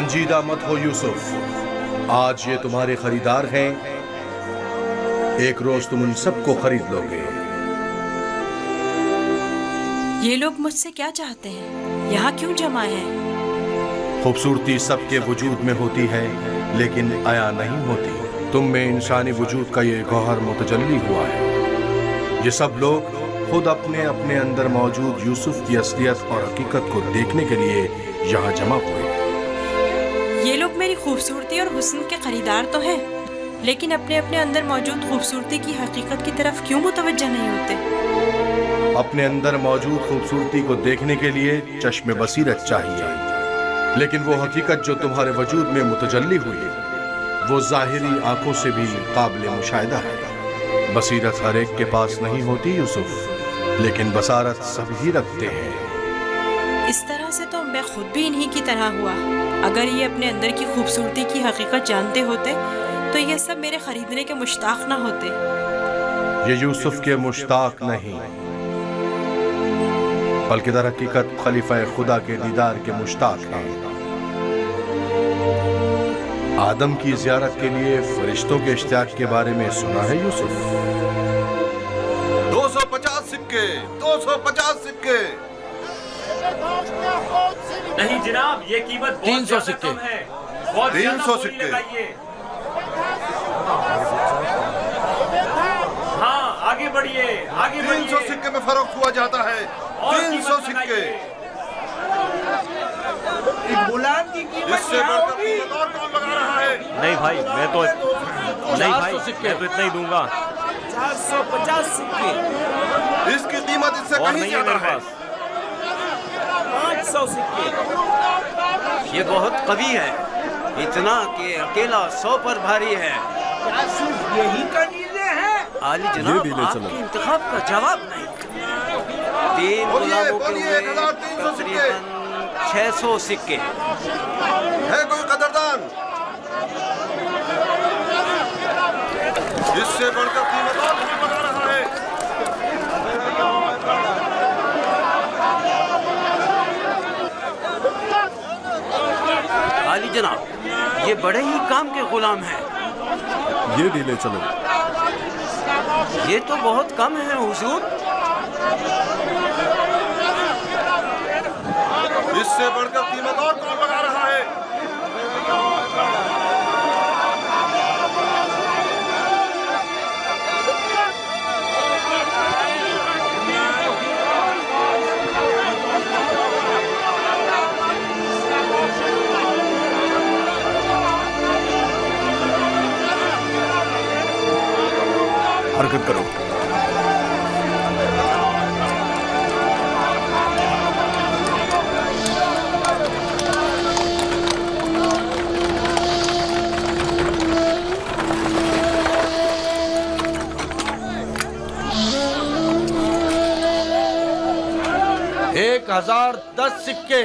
رنجیدہ مت ہو یوسف، آج یہ تمہارے خریدار ہیں، ایک روز تم ان سب کو خرید لو گے۔ یہ لوگ مجھ سے کیا چاہتے ہیں؟ یہاں کیوں جمع ہیں؟ خوبصورتی سب کے وجود میں ہوتی ہے لیکن عیاں نہیں ہوتی۔ تم میں انسانی وجود کا یہ گوہر متجلی ہوا ہے۔ یہ سب لوگ خود اپنے اپنے اندر موجود یوسف کی اصلیت اور حقیقت کو دیکھنے کے لیے یہاں جمع ہوئے۔ یہ لوگ میری خوبصورتی اور حسن کے خریدار تو ہیں، لیکن اپنے اپنے اندر موجود خوبصورتی کی حقیقت کی طرف کیوں متوجہ نہیں ہوتے؟ اپنے اندر موجود خوبصورتی کو دیکھنے کے لیے چشم بصیرت چاہیے، لیکن وہ حقیقت جو تمہارے وجود میں متجلی ہوئی وہ ظاہری آنکھوں سے بھی قابل مشاہدہ ہے۔ بصیرت ہر ایک کے پاس نہیں ہوتی یوسف، لیکن بصارت سب ہی رکھتے ہیں۔ اس طرح سے تو میں خود بھی انہی کی طرح ہوا۔ اگر یہ اپنے اندر کی خوبصورتی کی حقیقت جانتے ہوتے تو یہ سب میرے خریدنے کے مشتاق نہ ہوتے۔ یہ یوسف کے مشتاق نہیں بلکہ در حقیقت خلیفہ خدا کے دیدار کے مشتاق ہیں۔ آدم کی زیارت کے لیے فرشتوں کے اشتیاق کے بارے میں سنا ہے یوسف؟ 250 سکے، 250 سکے۔ نہیں جناب، یہ قیمت بہت زیادہ کم ہے، بہت 300 سکے۔ ہاں آگے بڑھیے، آگے بڑھیے۔ 300 سکے میں فروخت ہوا جاتا ہے، 300 سکے۔ غلام کی اس سے بڑھ کر قیمت اور کون لگا رہا ہے؟ نہیں بھائی، میں تو اتنا ہی دوں گا۔ 450 سکے۔ اس کی قیمت اس سے اور کہیں نہیں ہے زیادہ میرے ہے۔ پاس۔ 500 سکے۔ یہ بہت قوی ہے، اتنا کہ اکیلا 100 پر بھاری ہے۔ کیا صرف یہی کنیزیں ہیں؟ عالی جناب، آپ کے انتخاب کا جواب نہیں۔ 3 غلاموں کے ہوئے 1300 سکے۔ تقریباً 600 سکے۔ ہے کوئی قدردان؟ اس سے بڑھ کر قیمت اور کون لگا رہا ہے؟ عالی جناب، یہ بڑے ہی کام کے غلام ہیں۔ یہ ڈیلے چلو۔ یہ تو بہت کم ہے حضور۔ اس سے بڑھ کر قیمت اور کون لگا رہا ہے؟ حرکت کرو۔ ایک 1010 سکے۔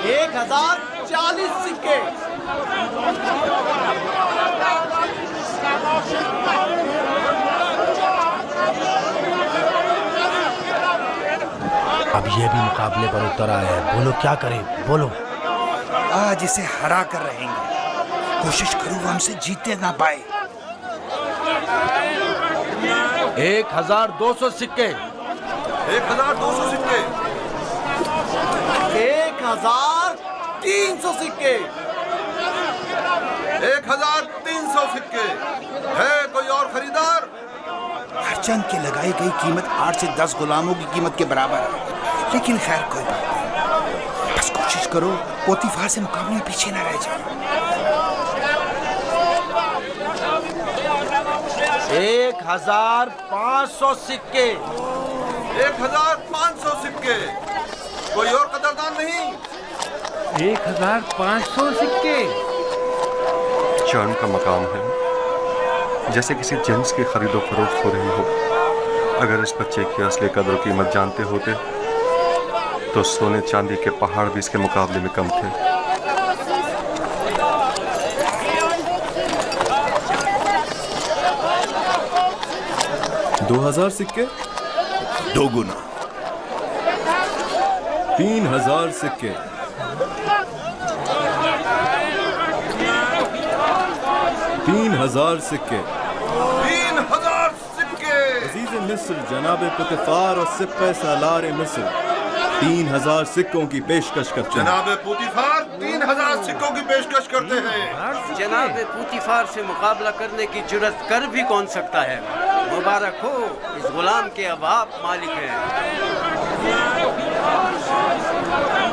1040 سکے۔ اب یہ بھی مقابلے پر اتر آیا ہے، بولو کیا کریں، بولو۔ آج اسے ہرا کر رہیں گے، کوشش کرو وہ ہم سے جیتے نہ پائے۔ 1200 سکے۔ 1200 سکے۔ 1300 سکے۔ 1300 سکے۔ ہے کوئی اور خریدار؟ ہر چند کی لگائی گئی قیمت 8 سے 10 غلاموں کی قیمت کے برابر ہے، لیکن خیر کوئی بات نہیں، بس کوشش کرو پوتیفار سے مقابلے میں پیچھے نہ رہ جائے۔ 1500 سکے۔ 1500 سکے۔ کوئی اور قدردان نہیں؟ 1500 سکے۔ چاند کا مقام ہے، جیسے کسی جنس کی خرید و فروخت ہو رہی ہو۔ اگر اس بچے کی اصلی قدر و قیمت جانتے ہوتے تو سونے چاندی کے پہاڑ بھی اس کے مقابلے میں کم تھے۔ 2000 سکے۔ 2 گنا۔ 3000 سکے۔ 3000 सिक्के 3000 सिक्के। अजीज मिस्र जनाब पुतिफार और सिप्पे सालार मिस्र 3000 सिक्कों की पेशकश करते हैं। जनाब पुतिफार 3000 सिक्कों की पेशकश करते हैं। जनाब पुतिफार से मुकाबला करने की जुर्रत कर भी कौन सकता है? मुबारक हो, इस गुलाम के अब आप मालिक हैं।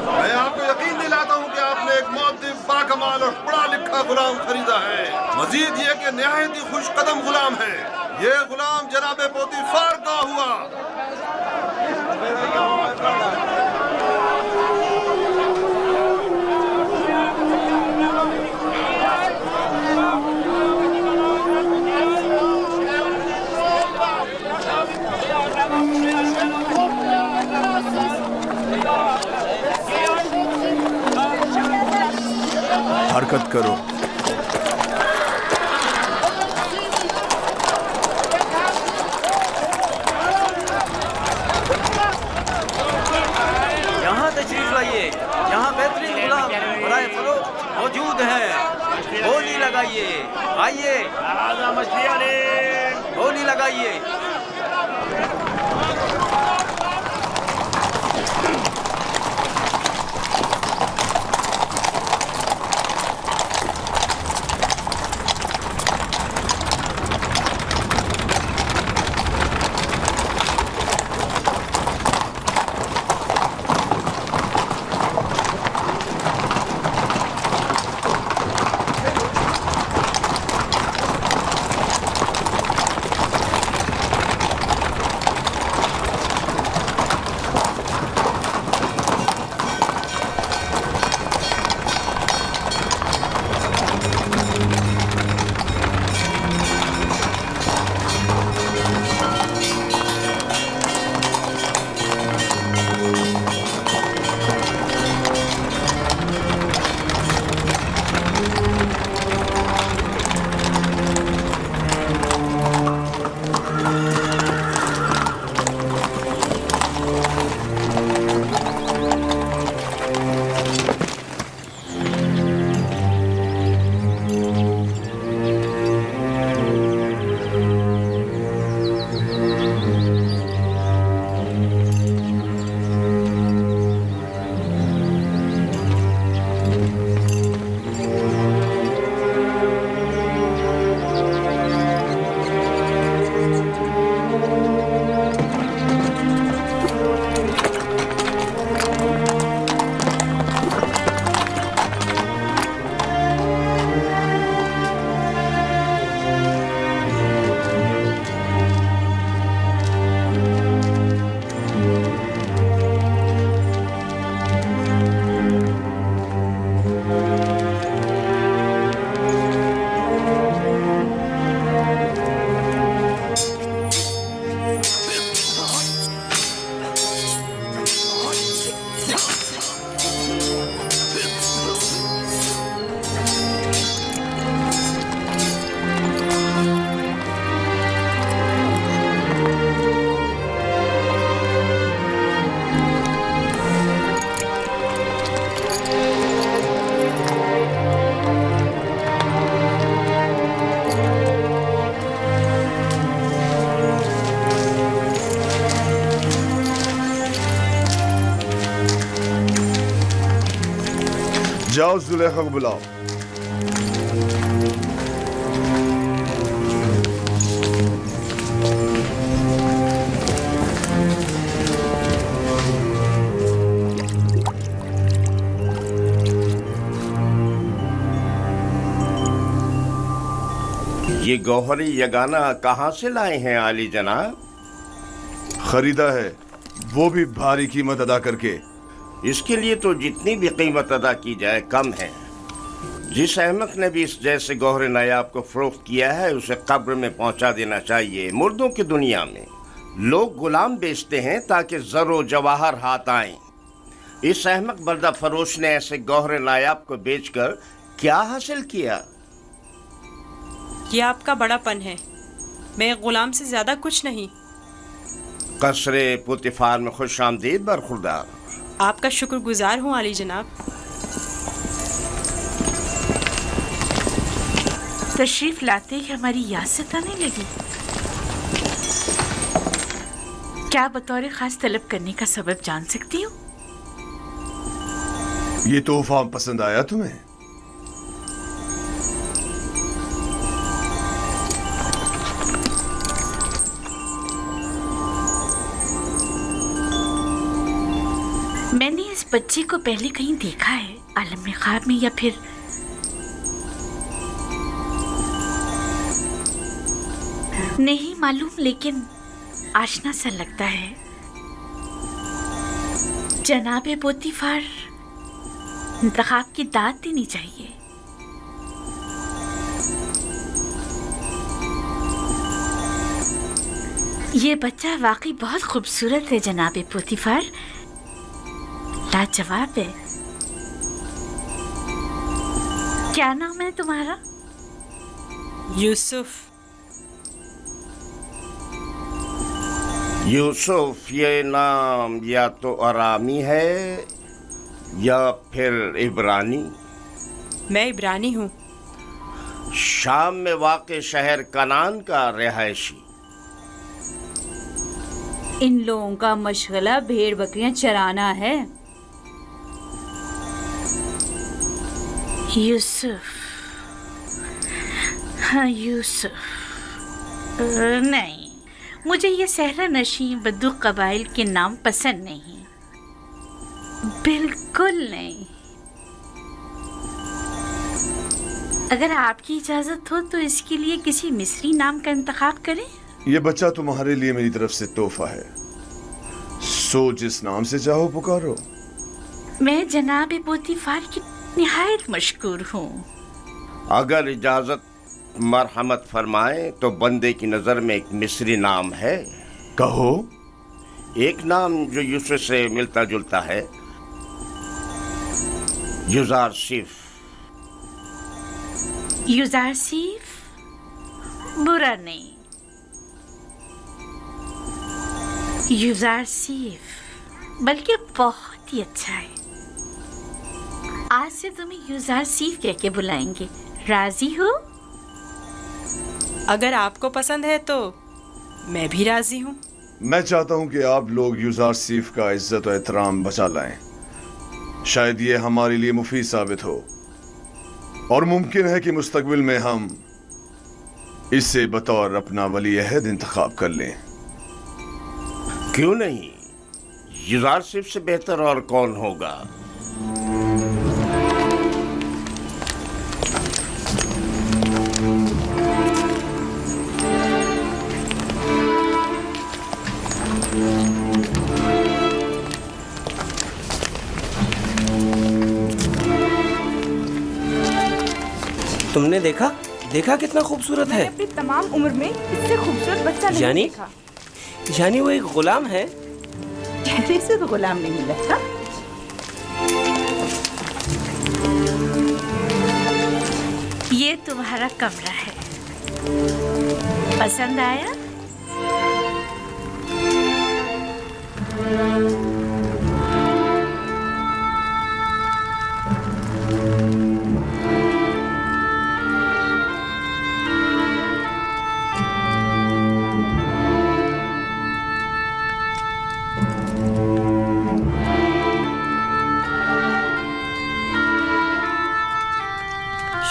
मैं आपको यकीन दिलाता हूँ कि आपने एक मुअद्दिब, बाकमाल और पढ़ा लिखा गुलाम खरीदा है। मजीद ये कि निहायत ही खुश कदम गुलाम है। ये गुलाम जनाब पोतीफार का हुआ। हरकत करो। यहाँ तशरीफ लाइए, यहाँ बेहतरीन गुलाम बराए फरोख्त मौजूद हैं। बोली लगाइए, आइए बोली लगाइए। जाओ जुलेखा को बुलाओ। ये गौहरी यगाना कहाँ से लाए हैं आली जनाब? खरीदा है, वो भी भारी कीमत अदा करके। इसके लिए तो जितनी भी कीमत अदा की जाए कम है। जिस अहमक ने भी इस जैसे गौहर नायाब को फरोख्त किया है उसे कब्र में पहुंचा देना चाहिए। मुर्दों की दुनिया में लोग गुलाम बेचते हैं ताकि ज़रो जवाहर हाथ आएं। इस अहमक बर्दा फरोश ने ऐसे गौहर नायाब को बेचकर क्या हासिल किया? ये आपका बड़ापन है, मैं गुलाम से ज्यादा कुछ नहीं। कसरे पुतिफार में खुश आमदीद बरखुरदार। आपका शुक्रगुजार हूँ आली जनाब। तशरीफ लाते ही हमारी याद सताने लगी। क्या बतौर खास तलब करने का सबब जान सकती हूँ? ये तोहफा पसंद आया तुम्हें? मैंने इस बच्चे को पहले कहीं देखा है, आलम में ख्वाब में या फिर नहीं मालूम, लेकिन आशना सा लगता है। जनाबे पोतीफार, इंतखाब की दाद देनी चाहिए। ये बच्चा वाकई बहुत खूबसूरत है जनाबे पोतीफार, लाजवाब है। क्या नाम है तुम्हारा? यूसुफ। यूसुफ ये नाम या तो अरामी है या फिर इब्रानी। मैं इब्रानी हूँ। शाम में वाक़े शहर कनान का रिहायशी। इन लोगों का मशगला भेड़ बकरियां चराना है। यूसुफ, हाँ यूसुफ। नहीं, मुझे ये सहरा नशी बद्दू कबाइल के नाम पसंद नहीं, बिल्कुल नहीं। अगर आपकी इजाजत हो तो इसके लिए किसी मिस्री नाम का इंतखाब करें। ये बच्चा तुम्हारे लिए मेरी तरफ से तोहफा है, सो जिस नाम से चाहो पुकारो। मैं जनाब पोतीफार की निहायत मशकूर हूँ। अगर इजाजत मरहमत फरमाए तो बंदे की नजर में एक मिस्री नाम है। कहो। एक नाम जो यूसुफ से मिलता जुलता है, युजारसिफ। युजारसिफ बुरा नहीं, युजारसिफ बल्कि बहुत ही अच्छा है। आज से तुम्हें युजारसिफ कह के बुलाएंगे, राजी हो? अगर आपको पसंद है तो मैं भी राजी हूँ। मैं चाहता हूँ कि आप लोग युजारसिफ का इज्जत और एहतराम बचा लाएं। शायद ये हमारे लिए मुफीद साबित हो और मुमकिन है कि मुस्तकबिल में हम इसे बतौर अपना वली अहद इंतखाब कर लें। क्यों नहीं, युजारसिफ से बेहतर और कौन होगा। तुमने देखा कितना खूबसूरत है। अपनी तमाम उम्र में इससे खूबसूरत बच्चा नहीं देखा। यानी वो एक गुलाम है। चेहरे से तो गुलाम नहीं लगता। ये तुम्हारा कमरा है, पसंद आया?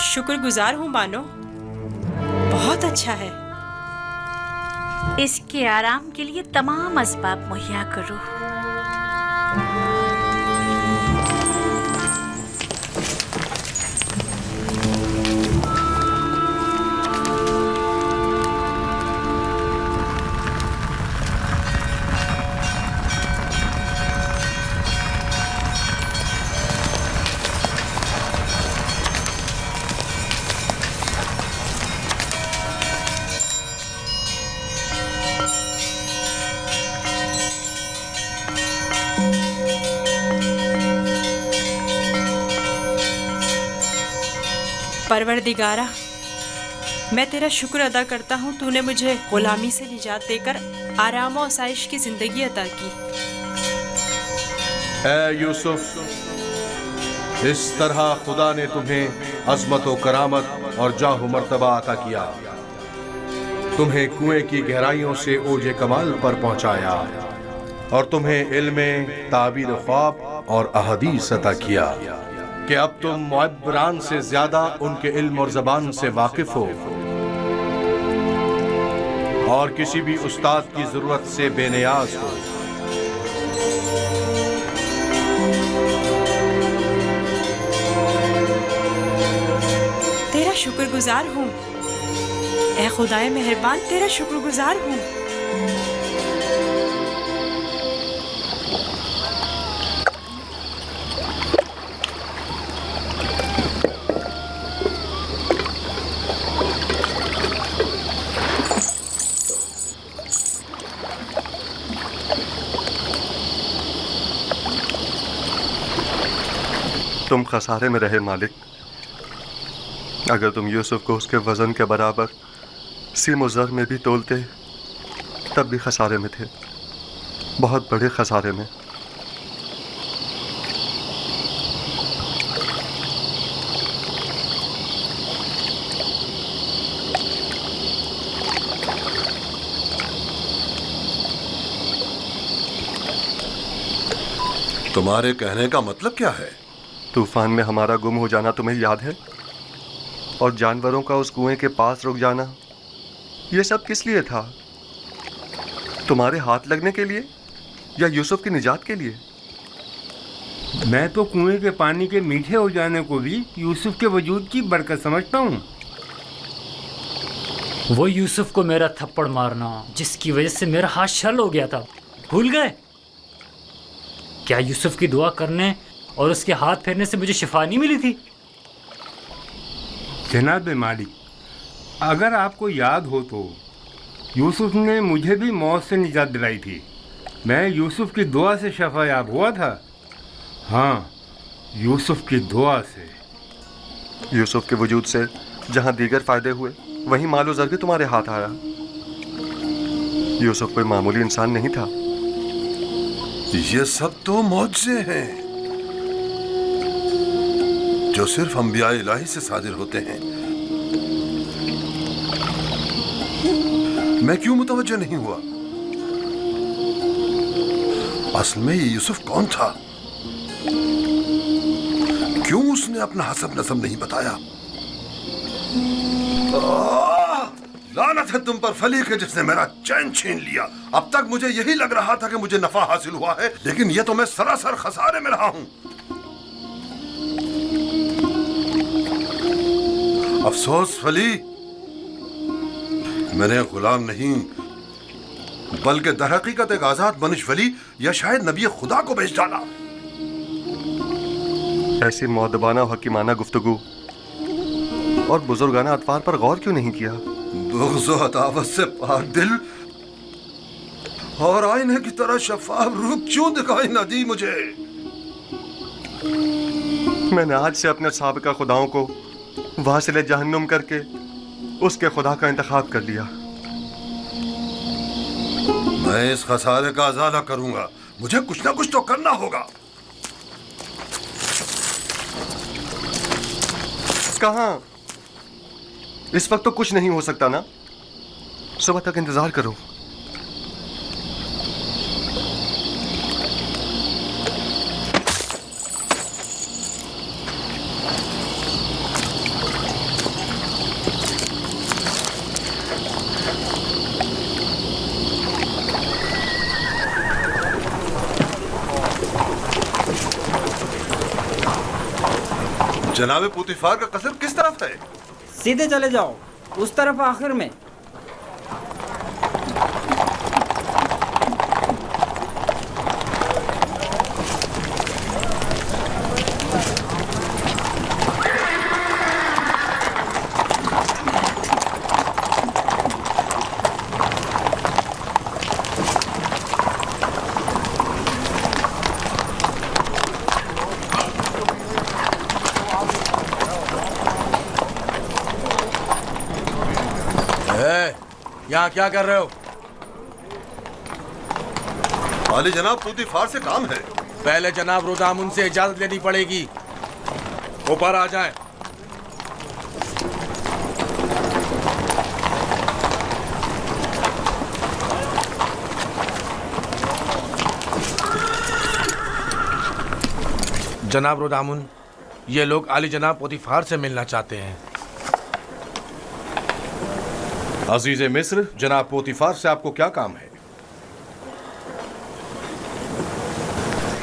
शुक्रगुजार हूँ बानो, बहुत अच्छा है। इसके आराम के लिए तमाम असबाब मुहैया करो। परवरदिगारा, मैं तेरा शुक्र अदा करता हूँ, तूने मुझे गुलामी से निजात देकर आराम और आसाइश की जिंदगी अता की। ऐ यूसुफ, इस तरह खुदा ने तुम्हें अज़मत व करामत और जाह मर्तबा अता किया, तुम्हें कुएं की गहराइयों से ओजे कमाल पर पहुंचाया और तुम्हें इल्म ताबीर ख्वाब और अहदीस अता किया कि अब तुम मुअब्बरान से ज्यादा उनके इल्म और ज़बान से वाकिफ हो और किसी भी उस्ताद की जरूरत से बेनियाज हो। तेरा शुक्रगुजार हूँ ए खुदाए मेहरबान, तेरा शुक्रगुजार हूँ। तुम खसारे में रहे मालिक। अगर तुम यूसुफ को उसके वज़न के बराबर सीम और ज़र में भी तोलते तब भी खसारे में थे, बहुत बड़े खसारे में। तुम्हारे कहने का मतलब क्या है? तूफान में हमारा गुम हो जाना तुम्हें याद है, और जानवरों का उस कुएं के पास रुक जाना, ये सब किस लिए था? तुम्हारे हाथ लगने के लिए या यूसुफ की निजात के लिए? मैं तो कुएं के पानी के मीठे हो जाने को भी यूसुफ के वजूद की बरकत समझता हूँ। वो यूसुफ को मेरा थप्पड़ मारना जिसकी वजह से मेरा हाथ शल हो गया था, भूल गए? क्या यूसुफ की दुआ करने और उसके हाथ फेरने से मुझे शिफा नहीं मिली थी? जनाब मालिक, अगर आपको याद हो तो यूसुफ ने मुझे भी मौत से निजात दिलाई थी। मैं यूसुफ की दुआ से शफायाब हुआ था। हाँ, यूसुफ की दुआ से। यूसुफ के वजूद से जहाँ दीगर फ़ायदे हुए, वहीं मालो ज़र भी तुम्हारे हाथ आया। यूसुफ कोई मामूली इंसान नहीं था। ये सब तो मौजज़े हैं जो सिर्फ अंबिया इलाही से सादिर होते हैं। मैं क्यों मुतवज्जो नहीं हुआ? असल में ये यूसुफ कौन था? क्यों उसने अपना हसब नसब नहीं बताया? लानत है तुम पर फली के जिसने मेरा चैन छीन लिया। अब तक मुझे यही लग रहा था कि मुझे नफा हासिल हुआ है, लेकिन यह तो मैं सरासर खसारे में रहा हूं। अफसोस फली, मैंने गुलाम नहीं बल्कि दरहकीकत एक आजाद मनुष्य वली या शायद नबी खुदा को भेज डाला। ऐसी मौदबाना और हकीमाना गुफ्तगू और बुजुर्गाना अतवार पर गौर क्यों नहीं किया? बुग़्ज़ और अदावत से पाक दिल और आईने की तरह शफाफ रूह क्यों दिखाई न दी मुझे? मैंने आज से अपने साबिका खुदाओं को वासिले जहन्नुम करके उसके खुदा का इंतखाब कर लिया। मैं इस खसारे का अज़ाला करूंगा। मुझे कुछ ना कुछ तो करना होगा। कहाँ? इस वक्त तो कुछ नहीं हो सकता ना। सुबह तक इंतजार करो। जनाबे पुतिफार का कसर किस तरफ है? सीधे चले जाओ, उस तरफ आखिर में। यहाँ क्या कर रहे हो? वाली जनाब, पुतिफार से काम है। पहले जनाब रुदामुन से इजाजत लेनी पड़ेगी। ऊपर आ जाएं। जनाब रोदामुन, ये लोग आली जनाब पोतीफार से मिलना चाहते हैं। अजीज मिस्र, जनाब पोतीफार से आपको क्या काम है?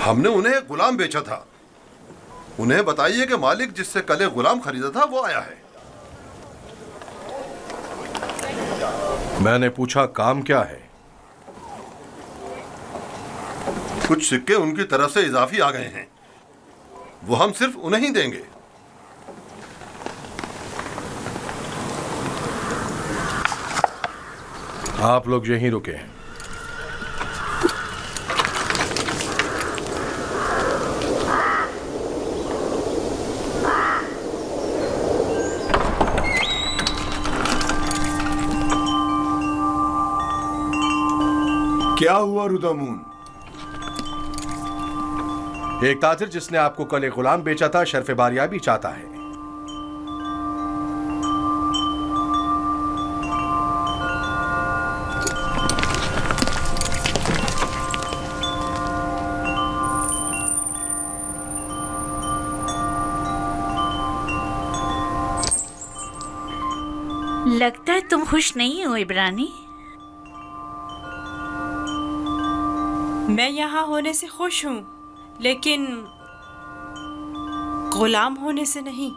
हमने उन्हें एक गुलाम बेचा था। उन्हें बताइए कि मालिक जिससे कल एक गुलाम खरीदा था वो आया है। मैंने पूछा काम क्या है? कुछ सिक्के उनकी तरफ से इजाफी आ गए हैं, वो हम सिर्फ उन्हें ही देंगे। आप लोग यहीं रुके हैं। क्या हुआ रुदामुन? एक ताजिर जिसने आपको कल एक गुलाम बेचा था शर्फ बारियाबी चाहता है। लगता है तुम खुश नहीं हो इब्रानी। मैं यहाँ होने से खुश हूँ, लेकिन गुलाम होने से नहीं।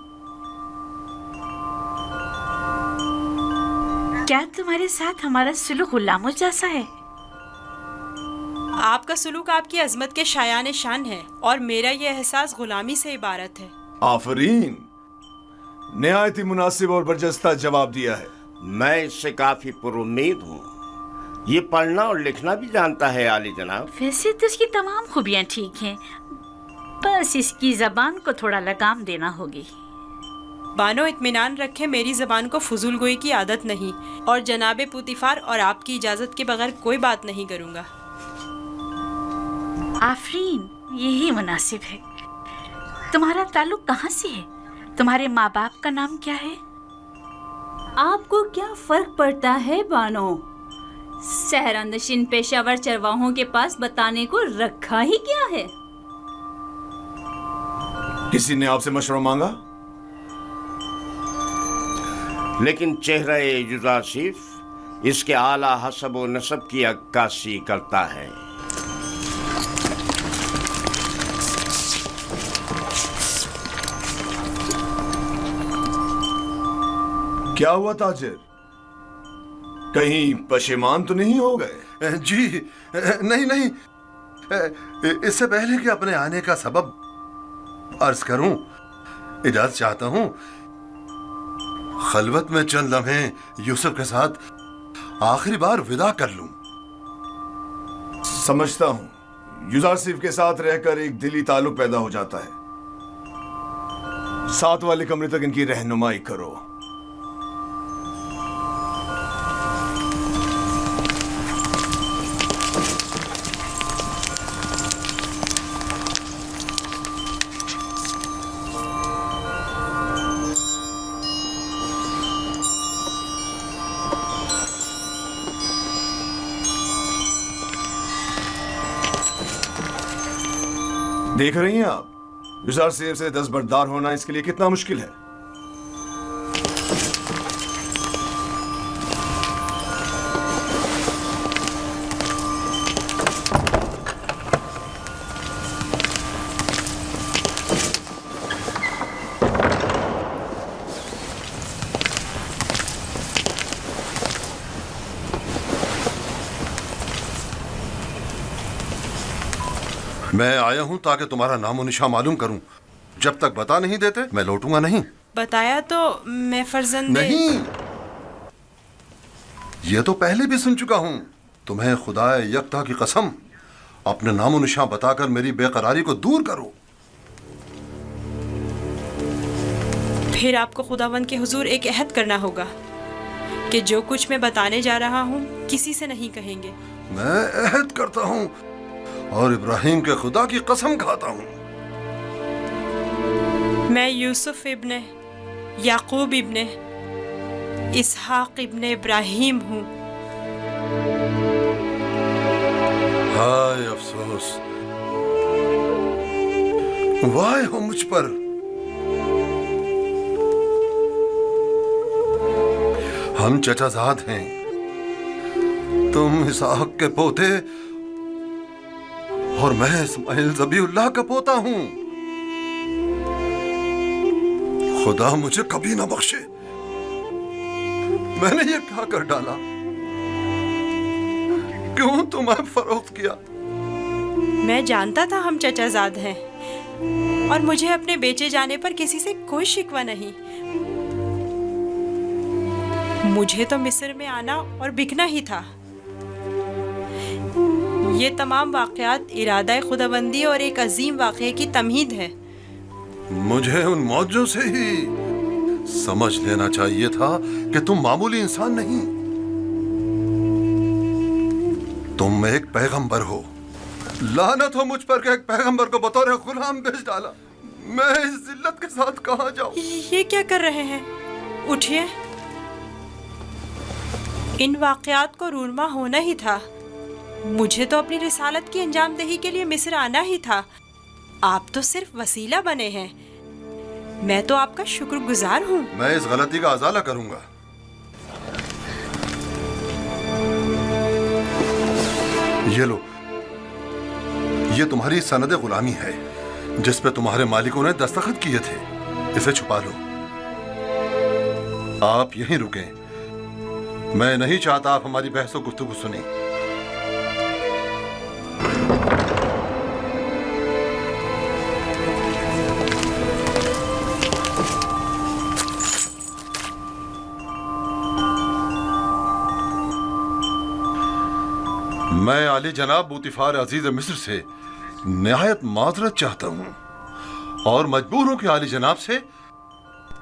क्या तुम्हारे साथ हमारा सुलूक गुलामों जैसा है? आपका सुलूक आपकी अजमत के शायान शान है और मेरा ये एहसास गुलामी से इबारत है। आफरीन, निहायत ही मुनासिब और बरजस्ता जवाब दिया है। मैं इससे काफी पुरुम्मीद हूँ। ये पढ़ना और लिखना भी जानता है आली जनाब। वैसे तो इसकी तमाम खूबियाँ ठीक हैं, बस इसकी जबान को थोड़ा लगाम देना होगी। बानो, इत्मीनान रखे, मेरी जबान को फजूल गोई की आदत नहीं और जनाबे पुतिफार और आपकी इजाजत के बगैर कोई बात नहीं करूँगा। आफरीन, यही मुनासिब है। तुम्हारा ताल्लुक कहाँ से है? तुम्हारे माँ बाप का नाम क्या है? आपको क्या फर्क पड़ता है बानो? सहरानशीन पेशावर चरवाहों के पास बताने को रखा ही क्या है? किसी ने आपसे मशवरा मांगा? लेकिन चेहरा जुज़ासिफ इसके आला हसब व नसब की अक्कासी करता है। क्या हुआ ताजिर? कहीं पशेमान तो नहीं हो गए? जी नहीं, इससे पहले कि अपने आने का सबब अर्ज करूं, इजाजत चाहता हूं खलवत में चंद लम्हे यूसुफ के साथ आखिरी बार विदा कर लूं। समझता हूं, युजारसिफ के साथ रहकर एक दिली ताल्लुक पैदा हो जाता है। साथ वाले कमरे तक इनकी रहनुमाई करो। देख रही हैं आप, युजारसिफ से दस्तबरदार होना इसके लिए कितना मुश्किल है। मैं आया हूं ताकि तुम्हारा नामो निशा मालूम करूं। जब तक बता नहीं देते मैं लौटूंगा नहीं। बताया तो मैं फर्जंदे नहीं, ये तो पहले भी सुन चुका हूं। तुम्हें खुदाए यकता की कसम, अपने नामो निशा बताकर मेरी बेकरारी को दूर करो। फिर आपको खुदावंद के हुजूर एक अहद करना होगा कि जो कुछ मैं बताने जा रहा हूँ किसी से नहीं कहेंगे। मैं अहद करता हूँ और इब्राहिम के खुदा की कसम खाता हूँ। मैं यूसुफ इब्ने याकूब इब्ने इसहाक इब्ने इब्राहिम हूँ। हाय अफसोस वाह हो मुझ पर। हम चचाजाद हैं, तुम इसहाक के पोते और मैं इस्माइल ज़बीउल्लाह का पोता हूं। खुदा मुझे कभी ना बख्शे, मैंने ये क्या कर डाला? क्यों तुम्हें फरोख्त किया? मैं जानता था हम चचाजाद हैं और मुझे अपने बेचे जाने पर किसी से कोई शिकवा नहीं। मुझे तो मिस्र में आना और बिकना ही था। ये तमाम वाक़यात इरादा खुदाबंदी और एक अजीम वाक़े की तमहीद है। मुझे उन मौजों से ही समझ लेना चाहिए था कि तुम मामूली इंसान नहीं, तुम एक पैगंबर हो। लानत हो मुझ पर कि एक पैगंबर को बतौर गुलाम बेच डाला। मैं इस जिल्लत के साथ कहां जाऊं? ये क्या कर रहे हैं? उठिए। इन वाक़यात को रूनमा होना ही था। मुझे तो अपनी रिसालत की अंजामदही के लिए मिस्र आना ही था। आप तो सिर्फ वसीला बने हैं। मैं तो आपका शुक्रगुजार हूँ। मैं इस गलती का अज़ाला करूंगा। ये लो, ये तुम्हारी सनद गुलामी है जिस पे तुम्हारे मालिकों ने दस्तखत किए थे। इसे छुपा लो। आप यहीं रुकें। मैं नहीं चाहता आप हमारी बहस और गुफ्तगू सुने। मैं आली जनाब बूतिफार अजीज मिस्र से निहायत माजरत चाहता हूं और मजबूर हूं कि आली जनाब से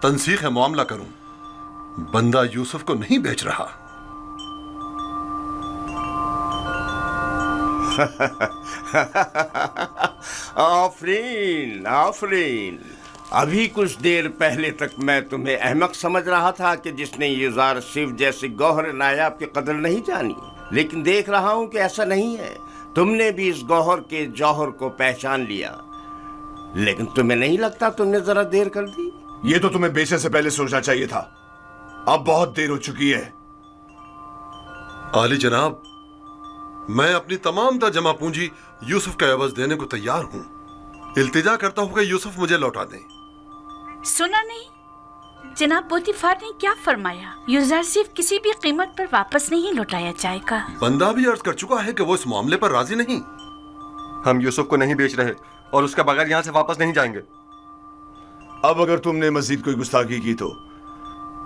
तनसीख मामला करूं। बंदा यूसुफ को नहीं बेच रहा। आफरीन आफरीन। अभी कुछ देर पहले तक मैं तुम्हें अहमक समझ रहा था कि जिसने यूज़ार सिर्फ जैसे गौहर नायाब की कदर नहीं जानी, लेकिन देख रहा हूं कि ऐसा नहीं है। तुमने भी इस गौहर के जौहर को पहचान लिया। लेकिन तुम्हें नहीं लगता तुमने जरा देर कर दी? ये तो तुम्हें बेचने से पहले सोचना चाहिए था। अब बहुत देर हो चुकी है। आली जनाब, मैं अपनी तमाम तर जमा पूंजी यूसुफ का एवज देने को तैयार हूं। इल्तिजा करता हूं कि यूसुफ मुझे लौटा दें। सुना नहीं जनाब पोतीफार ने क्या फरमाया? यूज़र सिर्फ किसी भी कीमत पर वापस नहीं लौटाया जाएगा। बंदा भी अर्ज कर चुका है कि वो इस मामले पर राजी नहीं। हम यूसुफ को नहीं बेच रहे और उसके बगैर यहाँ से वापस नहीं जाएंगे। अब अगर तुमने मजीद कोई गुस्ताखी की तो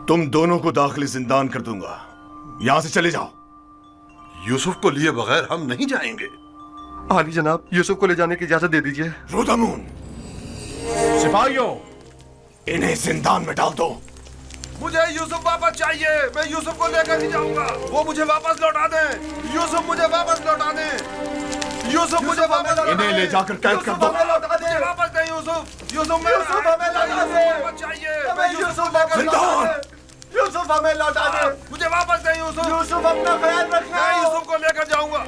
तुम दोनों को दाखिली जिंदान कर दूंगा। यहाँ से चले जाओ। यूसुफ को लिए बगैर हम नहीं जाएंगे। आली जनाब, यूसुफ को ले जाने की इजाजत दे दीजिए। रोदामून, सिपाहियों, इन्हें जिंदान में डाल दो। मुझे यूसुफ वापस चाहिए। मैं यूसुफ को लेकर ही जाऊंगा। वो मुझे वापस लौटा दें। यूसुफ मुझे वापस लौटा दें। यूसुफ मुझे वापस, इन्हें ले जाकर कैद कर दो। मुझे वापस दें यूसुफ। यूसुफ हमें लौटा दें। चाहिए। मैं यूसुफ लेकर यूसुफ हमें लौटा दे। मुझे वापस दें यूसुफ। यूसुफ अपना ख्याल रखना। मैं यूसुफ को लेकर जाऊंगा।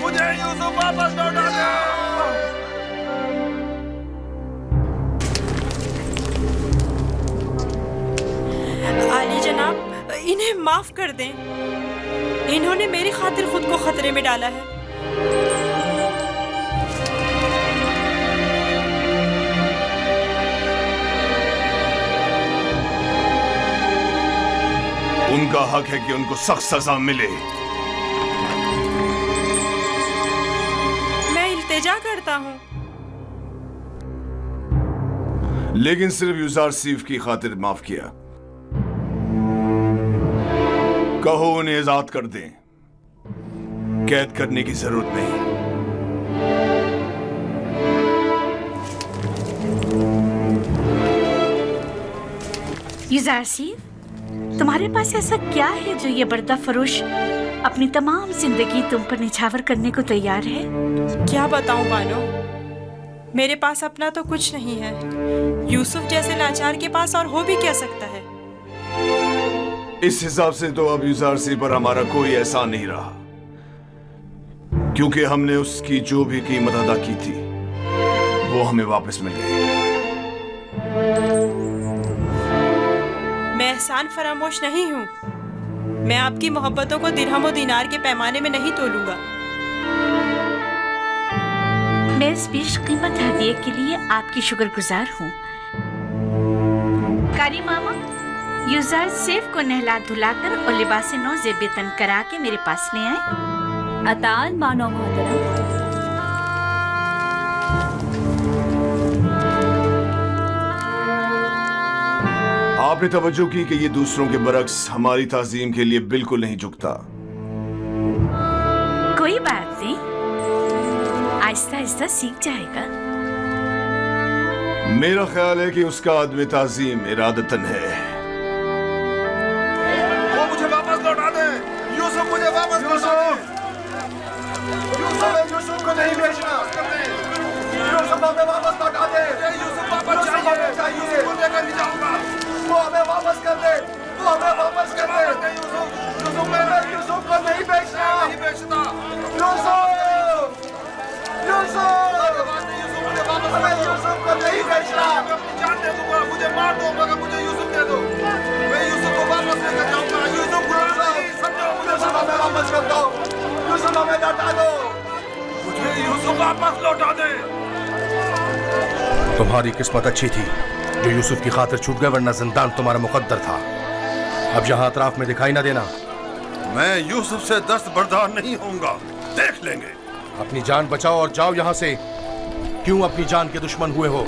मुझे यूसुफ वापस लौटा दे। आली जनाब, इन्हें माफ कर दें। इन्होंने मेरी खातिर खुद को खतरे में डाला है। उनका हक है कि उनको सख्त सजा मिले। मैं इल्तिजा करता हूँ। लेकिन सिर्फ यूज़ार सीफ की खातिर माफ किया। कहो उन्हें आजाद कर दें। कैद करने की जरूरत नहीं। यूज़ार सीफ, तुम्हारे पास ऐसा क्या है जो ये बर्दा फरोश अपनी तमाम जिंदगी तुम पर निछावर करने को तैयार है? क्या बताऊं बानो, मेरे पास अपना तो कुछ नहीं है। यूसुफ जैसे लाचार के पास और हो भी क्या सकता है? इस हिसाब से तो अब यूज़ार सी पर हमारा कोई एहसान नहीं रहा, क्योंकि हमने उसकी जो भी कीमत अदा की थी वो हमें वापस मिल गए। मैं एहसान फरामोश नहीं हूँ। मैं आपकी मोहब्बतों को दिरहम और दीनार के पैमाने में नहीं तोलूंगा। मैं इस पेश कीमत हदिये के लिए आपकी शुक्रगुजार हूँ। कारी मामा, यूज़र सेफ को नहला धुलाकर और लिबास नौ ज़ेबतन करा के मेरे पास ले आए। अतान मानो मोहतरम। आपने तवज्जो की कि ये दूसरों के बरक्स हमारी ताज़ीम के लिए बिल्कुल नहीं झुकता। कोई बात नहीं, आहिस्ता आहिस्ता सीख जाएगा। मेरा ख्याल है कि उसका आदमी ताज़ीम इरादतन है। वो मुझे वापस लौटा दे। यूसुफ मुझे वापस लौटा दे। यूसुफ को नहीं बेचना। यूसुफ हमें वापस लौटा दे। यूसुफ वापस चाहिए। यूसुफ को लेकर नहीं जाऊंगा। वो हमें वापस कर दे। वो हमें वापस कर दे। यूसुफ को नहीं बेचना। नहीं बेचता। यूसुफ मुझे वापस कर दो। यूसुफ को नहीं बेचना। मैं अपनी जान दे दूंगा। मुझे मार दो मगर मुझे यूसुफ दे दो। मैं यूसुफ को वापस लेकर जाऊंगा। यूसुफ समझो, मुझे हमें वापस कर दो। यूसुफ हमें लौटा दो। मुझे यूसुफ वापस लौटा दे। तुम्हारी किस्मत अच्छी थी जो यूसुफ की खातिर छूट गए, वरना जिंदान तुम्हारा मुकद्दर था। अब यहाँ अतराफ में दिखाई ना देना। मैं यूसुफ से दस्तबरदार नहीं होऊंगा। देख लेंगे। अपनी जान बचाओ और जाओ यहाँ से। क्यों अपनी जान के दुश्मन हुए हो?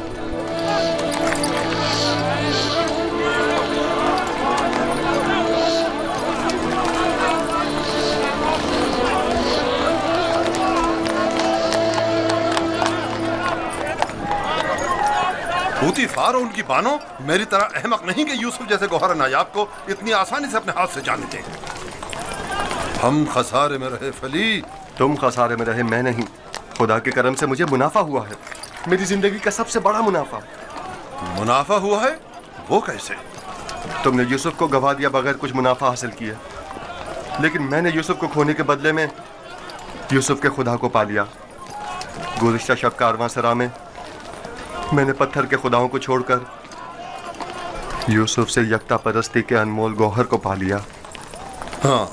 पूतीफार और उनकी बानो मेरी तरह अहमक नहीं कि यूसुफ जैसे गौहर नायाब को इतनी आसानी से अपने हाथ से जाने दें। हम खसारे में रहे फली। तुम खसारे में रहे, मैं नहीं। खुदा के करम से मुझे मुनाफा हुआ है, मेरी जिंदगी का सबसे बड़ा मुनाफा। मुनाफा हुआ है? वो कैसे? तुमने यूसुफ को गवा दिया बगैर कुछ मुनाफा हासिल किया, लेकिन मैंने यूसुफ को खोने के बदले में यूसुफ के खुदा को पा लिया। गुज़िश्ता शब कारवां सरा में मैंने पत्थर के खुदाओं को छोड़कर यूसुफ से यकता परस्ती के अनमोल गौहर को पा लिया। हाँ,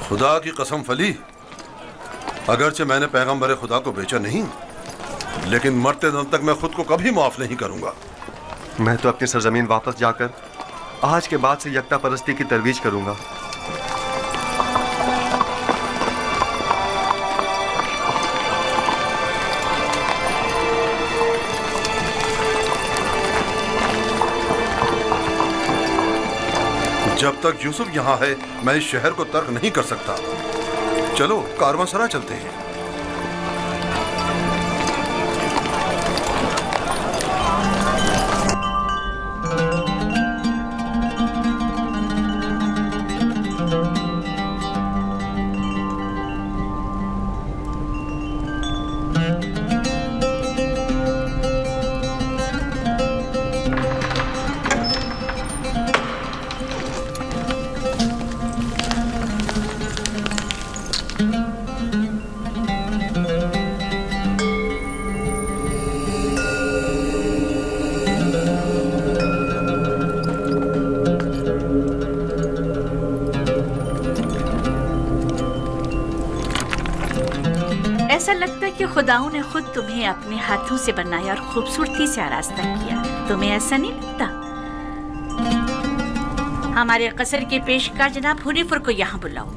खुदा की कसम फली, अगरचे मैंने पैगंबर खुदा को बेचा नहीं, लेकिन मरते दम तक मैं खुद को कभी माफ नहीं करूंगा। मैं तो अपनी सरजमीन वापस जाकर आज के बाद से यकता परस्ती की तरवीज करूंगा। जब तक यूसुफ यहाँ है मैं इस शहर को तर्क नहीं कर सकता। चलो कारवांसरा चलते हैं। ऐसा लगता है कि खुदाओं ने खुद तुम्हें अपने हाथों से बनाया और खूबसूरती से आरास्ता किया। तुम्हें ऐसा नहीं लगता? हमारे कसर के पेशकार जनाब हुनीफुर को यहाँ बुलाओ।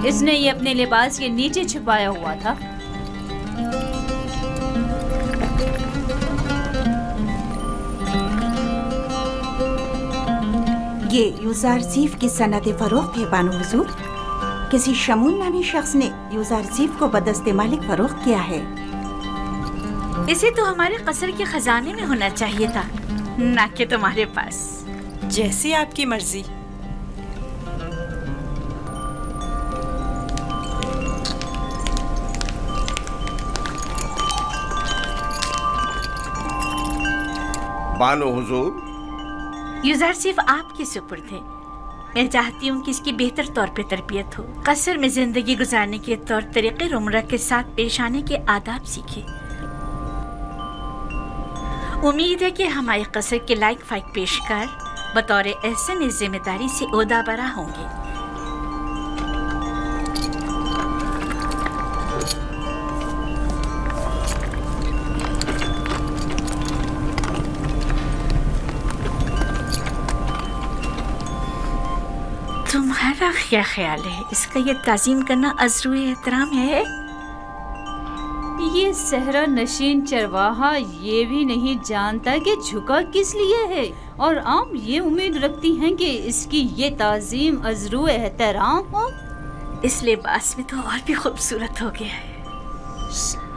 इसने ये अपने लिबास के नीचे छुपाया हुआ था। ये यूज़ार ज़ीफ की सनत फरोख्त है बानो हुजूर। किसी शमून नामी शख्स ने यूज़ार ज़ीफ को बदस्ते मालिक फरोख्त किया है। इसे तो हमारे कसर के खजाने में होना चाहिए था, ना कि तुम्हारे पास। जैसी आपकी मर्जी। बानो हुजूर, यूज़रसीफ आपके सुपुर्द है। मैं चाहती हूँ कि इसकी बेहतर तौर पे तरबियत हो, कसर में ज़िंदगी गुजारने के तौर तरीक़े उम्र के साथ पेश आने के आदाब सीखे। उम्मीद है कि हमारे कसर के लायक फाइक पेशकार बतौर एहसन इस जिम्मेदारी से ओहदा बरा होंगे। तुम्हारा क्या ख्याल है, इसका ये ताज़ीम करना अज़्रुए एहतराम है? ये सहरा नशीन चरवाहा ये भी नहीं जानता कि झुका किस लिए है, और आम ये उम्मीद रखती हैं कि इसकी ये ताज़ीम अज़्रुए एहतराम हो। इस लिबास में तो और भी खूबसूरत हो गया है।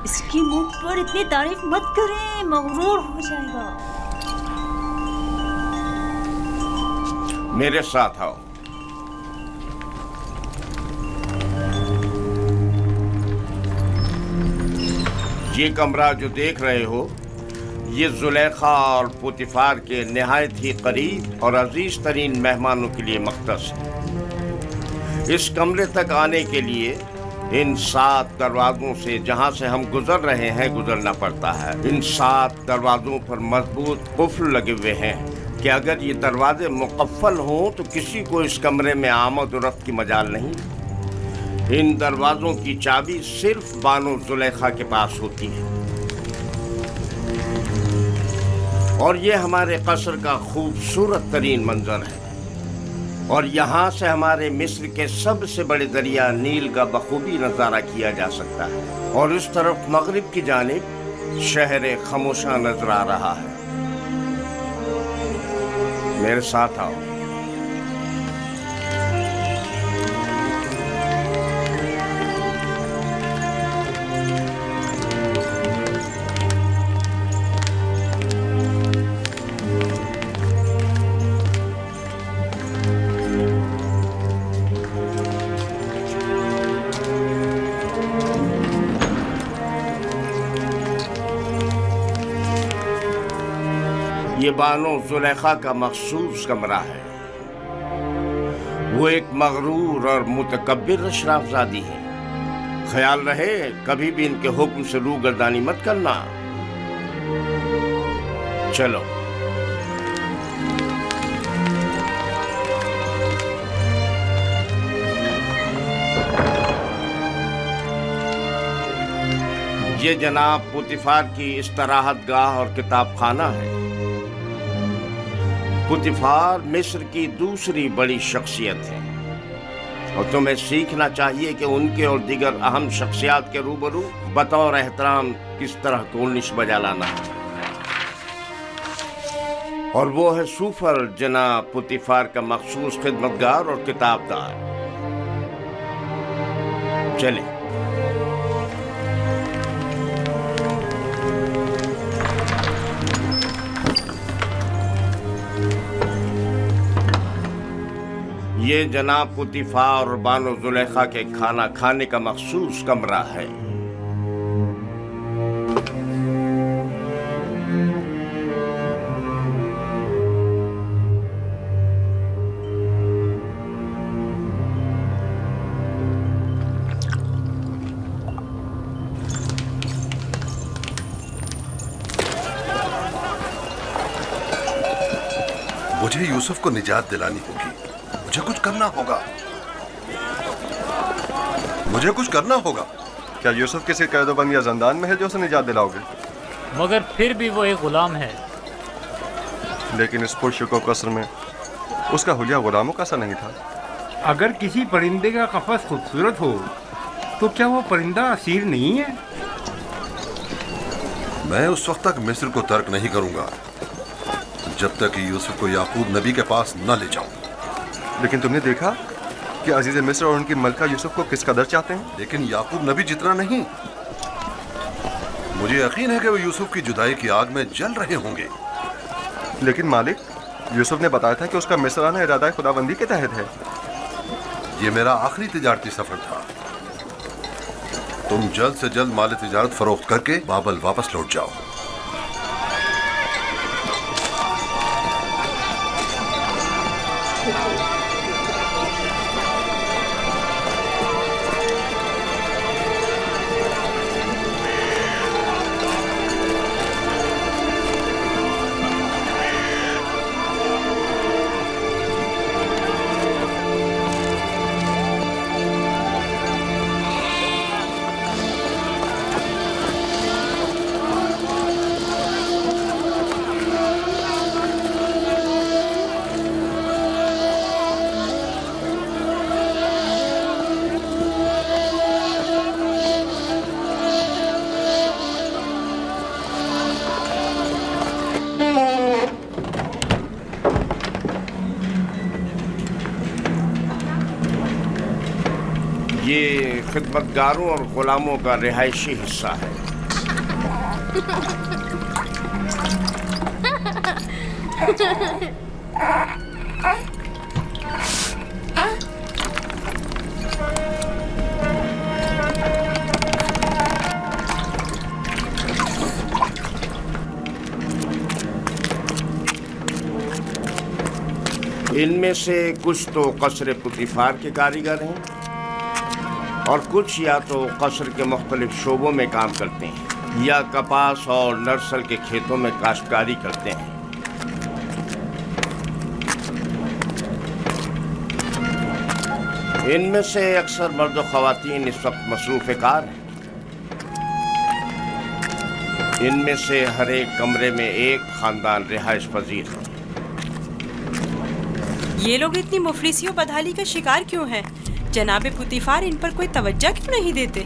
इसकी मुंह पर इतनी तारीफ मत करें, मगरूर हो जाएगा। मेरे साथ आओ। ये कमरा जो देख रहे हो, ये जुलेखा और पुतिफार के निहायत ही करीब और अजीज तरीन मेहमानों के लिए मख्तस है। इस कमरे तक आने के लिए इन 7 दरवाजों से जहां से हम गुजर रहे हैं गुजरना पड़ता है। इन 7 दरवाजों पर मजबूत कुफ्ल लगे हुए हैं कि अगर ये दरवाजे मुकफ्फल हों तो किसी को इस कमरे में आमद और रफ्त की मजाल नहीं। इन दरवाजों की चाबी सिर्फ बानो जुलेखा के पास होती है। और ये हमारे कसर का खूबसूरत तरीन मंजर है, और यहाँ से हमारे मिस्र के सबसे बड़े दरिया नील का बखूबी नज़ारा किया जा सकता है। और इस तरफ मगरिब की जानिब शहर खामोशा नजर आ रहा है। मेरे साथ आओ। ये बानो जुलेखा का मखसूस कमरा है। वो एक मगरूर और मुतकब्बिर अशराफजादी है। ख्याल रहे कभी भी इनके हुक्म से रूगर्दानी मत करना। चलो। ये जनाब पुतिफार की इस्तराहत गाह और किताब खाना है। पुतिफार मिस्र की दूसरी बड़ी शख्सियत है, और तुम्हें सीखना चाहिए कि उनके और दीगर अहम शख्सियात के रूबरू बतौर एहतराम किस तरह कोर्निश बजा लाना है। और वो है सूफर जनाब पुतिफार का मखसूस खिदमतगार और किताबदार। चले। ये जनाब पुतिफार और बानो जुलेखा के खाना खाने का मखसूस कमरा है। मुझे यूसुफ को निजात दिलानी होगी। मुझे कुछ करना होगा। मुझे कुछ करना होगा। क्या यूसुफ किसी कैदोबंद या जंदान में है जो उसे निजात दिलाओगे? मगर फिर भी वो एक गुलाम है। लेकिन इस पुरशको कसर में उसका हुलिया गुलामों का सा नहीं था। अगर किसी परिंदे का कफस खूबसूरत हो तो क्या वो परिंदा असीर नहीं है? मैं उस वक्त तक मिस्र को तर्क नहीं करूंगा जब तक कि यूसुफ को याकूब नबी के पास न ले जाऊं। लेकिन तुमने देखा कि अजीज मिस्र और उनकी मलका यूसुफ को किस कदर चाहते हैं। लेकिन याकूब नबी जितना नहीं। मुझे यकीन है कि वो यूसुफ की जुदाई की आग में जल रहे होंगे। लेकिन मालिक, यूसुफ ने बताया था कि उसका मिस्र आना इरादा खुदाबंदी के तहत है। ये मेरा आखिरी तिजारती सफर था। तुम जल्द से जल्द माल तिजारत फरोख्त करके बाबल वापस लौट जाओ। ये खिदमतगारों और गुलामों का रिहायशी हिस्सा है। इनमें से कुछ तो कसर पुतिफार के कारीगर हैं और कुछ या तो कसर के मुख्तलिफ शोबों में काम करते हैं या कपास और नर्सल के खेतों में काश्तकारी करते हैं। इनमें से अक्सर मर्द और ख़वातीन इस वक्त मसरूफ़ कार हैं। इनमें से हर एक कमरे में एक ख़ानदान रिहाइश पजीर है। ये लोग इतनी मुफलिसी और बदहाली का शिकार क्यों हैं? जनाबे पुतिफार इन पर कोई तवज्जो क्यों नहीं देते?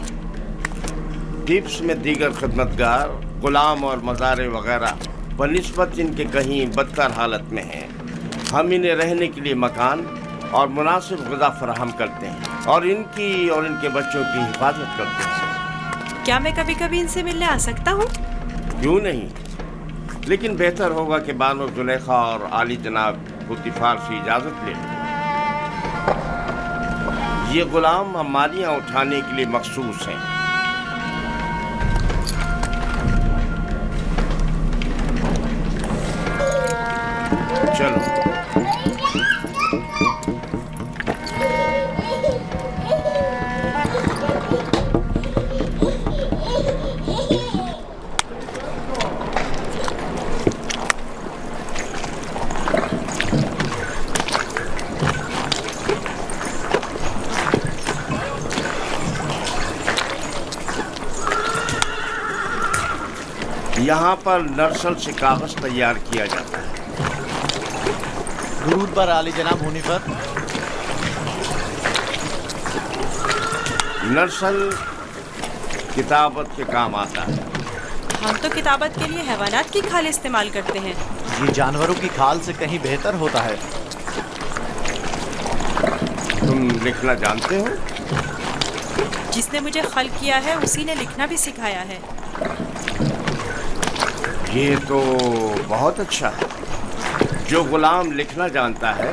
टिप्स में दीगर खिदमतगार, गुलाम और मज़ारे वगैरह बनिस्बत इनके कहीं बदतर हालत में हैं। हम इन्हें रहने के लिए मकान और मुनासिब ग़िज़ा फराहम करते हैं और इनकी और इनके बच्चों की हिफाजत करते हैं। क्या मैं कभी कभी इनसे मिलने आ सकता हूँ? क्यों नहीं, लेकिन बेहतर होगा कि बानो जुलेखा और आली जनाब पुतिफार से इजाज़त ले लें। ये गुलाम हमारियाँ उठाने के लिए मखसूस हैं। चलो। यहाँ पर नर्सल से कागज तैयार किया जाता है। दुरूद पर आली जनाब होने पर। नर्सल किताबत के काम आता है। हम तो किताबत के लिए हैवानात की खाल इस्तेमाल करते हैं। ये जानवरों की खाल से कहीं बेहतर होता है। तुम लिखना जानते हो? जिसने मुझे खल किया है उसी ने लिखना भी सिखाया है। ये तो बहुत अच्छा है। जो गुलाम लिखना जानता है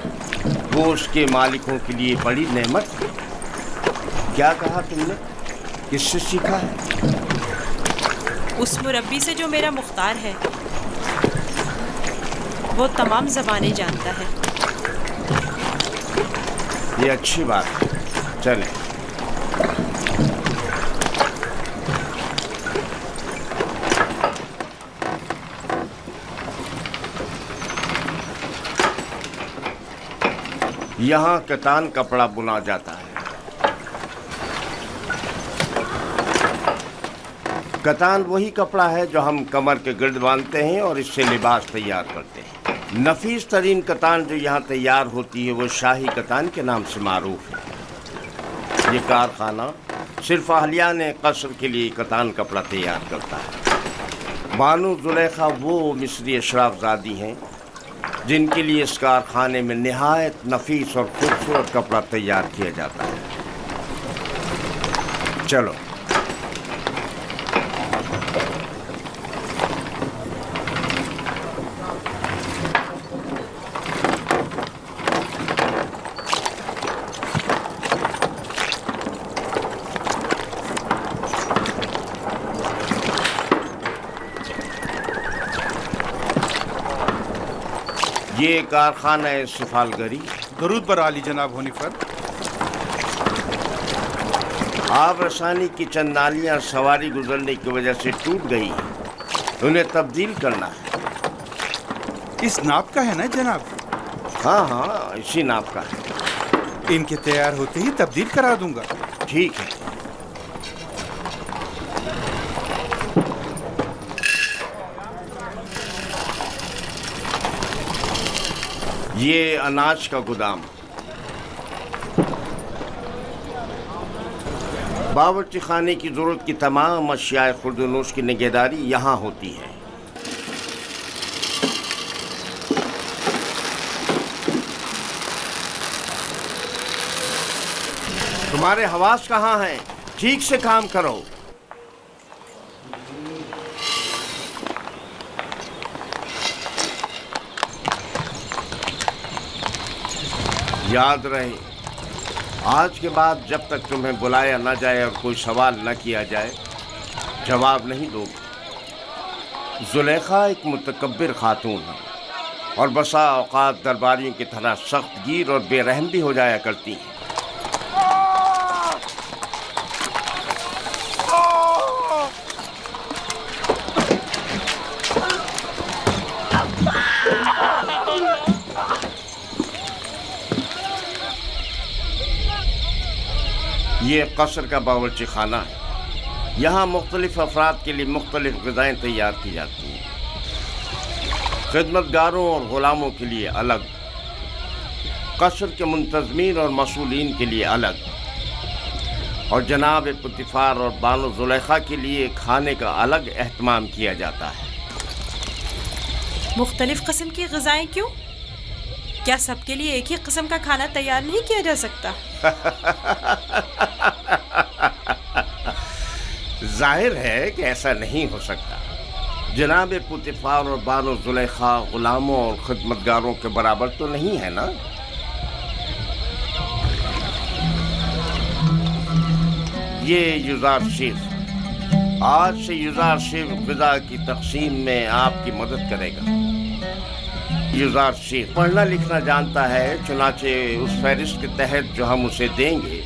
वो उसके मालिकों के लिए बड़ी नेमत है। क्या कहा तुमने? किससे सीखा है? उस मुरब्बी से जो मेरा मुख्तार है। वो तमाम ज़बानें जानता है। ये अच्छी बात है। चलें। यहाँ कतान कपड़ा बुना जाता है। कतान वही कपड़ा है जो हम कमर के गिर्द बांधते हैं और इससे लिबास तैयार करते हैं। नफीस तरीन कतान जो यहाँ तैयार होती है वो शाही कतान के नाम से मारूफ है। ये कारखाना सिर्फ अहलियाने कसर के लिए कतान कपड़ा तैयार करता है। बानो जुलेखा वो मिस्री अशराफजादी हैं जिनके लिए इस कारखाने में निहायत नफीस और खूबसूरत कपड़ा तैयार किया जाता है। चलो। ये कारखाना है सिफालगरी। दरूद बर आली जनाब होने पर। आब रसानी की चंद नालियां सवारी गुजरने की वजह से टूट गई हैं, उन्हें तब्दील करना है। इस नाप का है ना जनाब? हाँ हाँ, इसी नाप का है। इनके तैयार होते ही तब्दील करा दूंगा। ठीक है। ये अनाज का गोदाम। बावर्ची खाने की जरूरत की तमाम अशियाए खुर्दनोश की निगहदारी यहाँ होती है। तुम्हारे हवास कहाँ हैं? ठीक से काम करो। याद रहे, आज के बाद जब तक तुम्हें बुलाया न जाए और कोई सवाल न किया जाए, जवाब नहीं दोगे। जुलेखा एक मुतकब्बिर खातून है और बसा औकात दरबारियों की तरह सख्त गिर और बेरहम भी हो जाया करती हैं। ये कसर का बावर्ची खाना है। यहाँ मुख्तलिफ अफराद के लिए मुख्तलिफ ग़िज़ाएँ तैयार की जाती हैं। खिदमतगारों और ग़ुलामों के लिए अलग, कसर के मुंतज़मीन और मसूलीन के लिए अलग, और जनाब पुतिफ़ार और बानो ज़ुलेखा के लिए खाने का अलग एहतमाम किया जाता है। मुख्तलिफ किस्म की ग़िज़ाएँ क्यों? क्या सबके लिए एक ही किस्म का खाना तैयार नहीं किया जा सकता? जाहिर है कि ऐसा नहीं हो सकता। जनाब पुतिफ़ार और बानो ज़ुलेखा ग़ुलामों और खिदमतगारों के बराबर तो नहीं है ना? ये युज़ार शेफ, आज से युज़ार शेफ ग़िज़ा की तक़सीम में आपकी मदद करेगा। युज़ार शेफ पढ़ना लिखना जानता है, चुनाचे उस फहरिस्त के तहत जो हम उसे देंगे,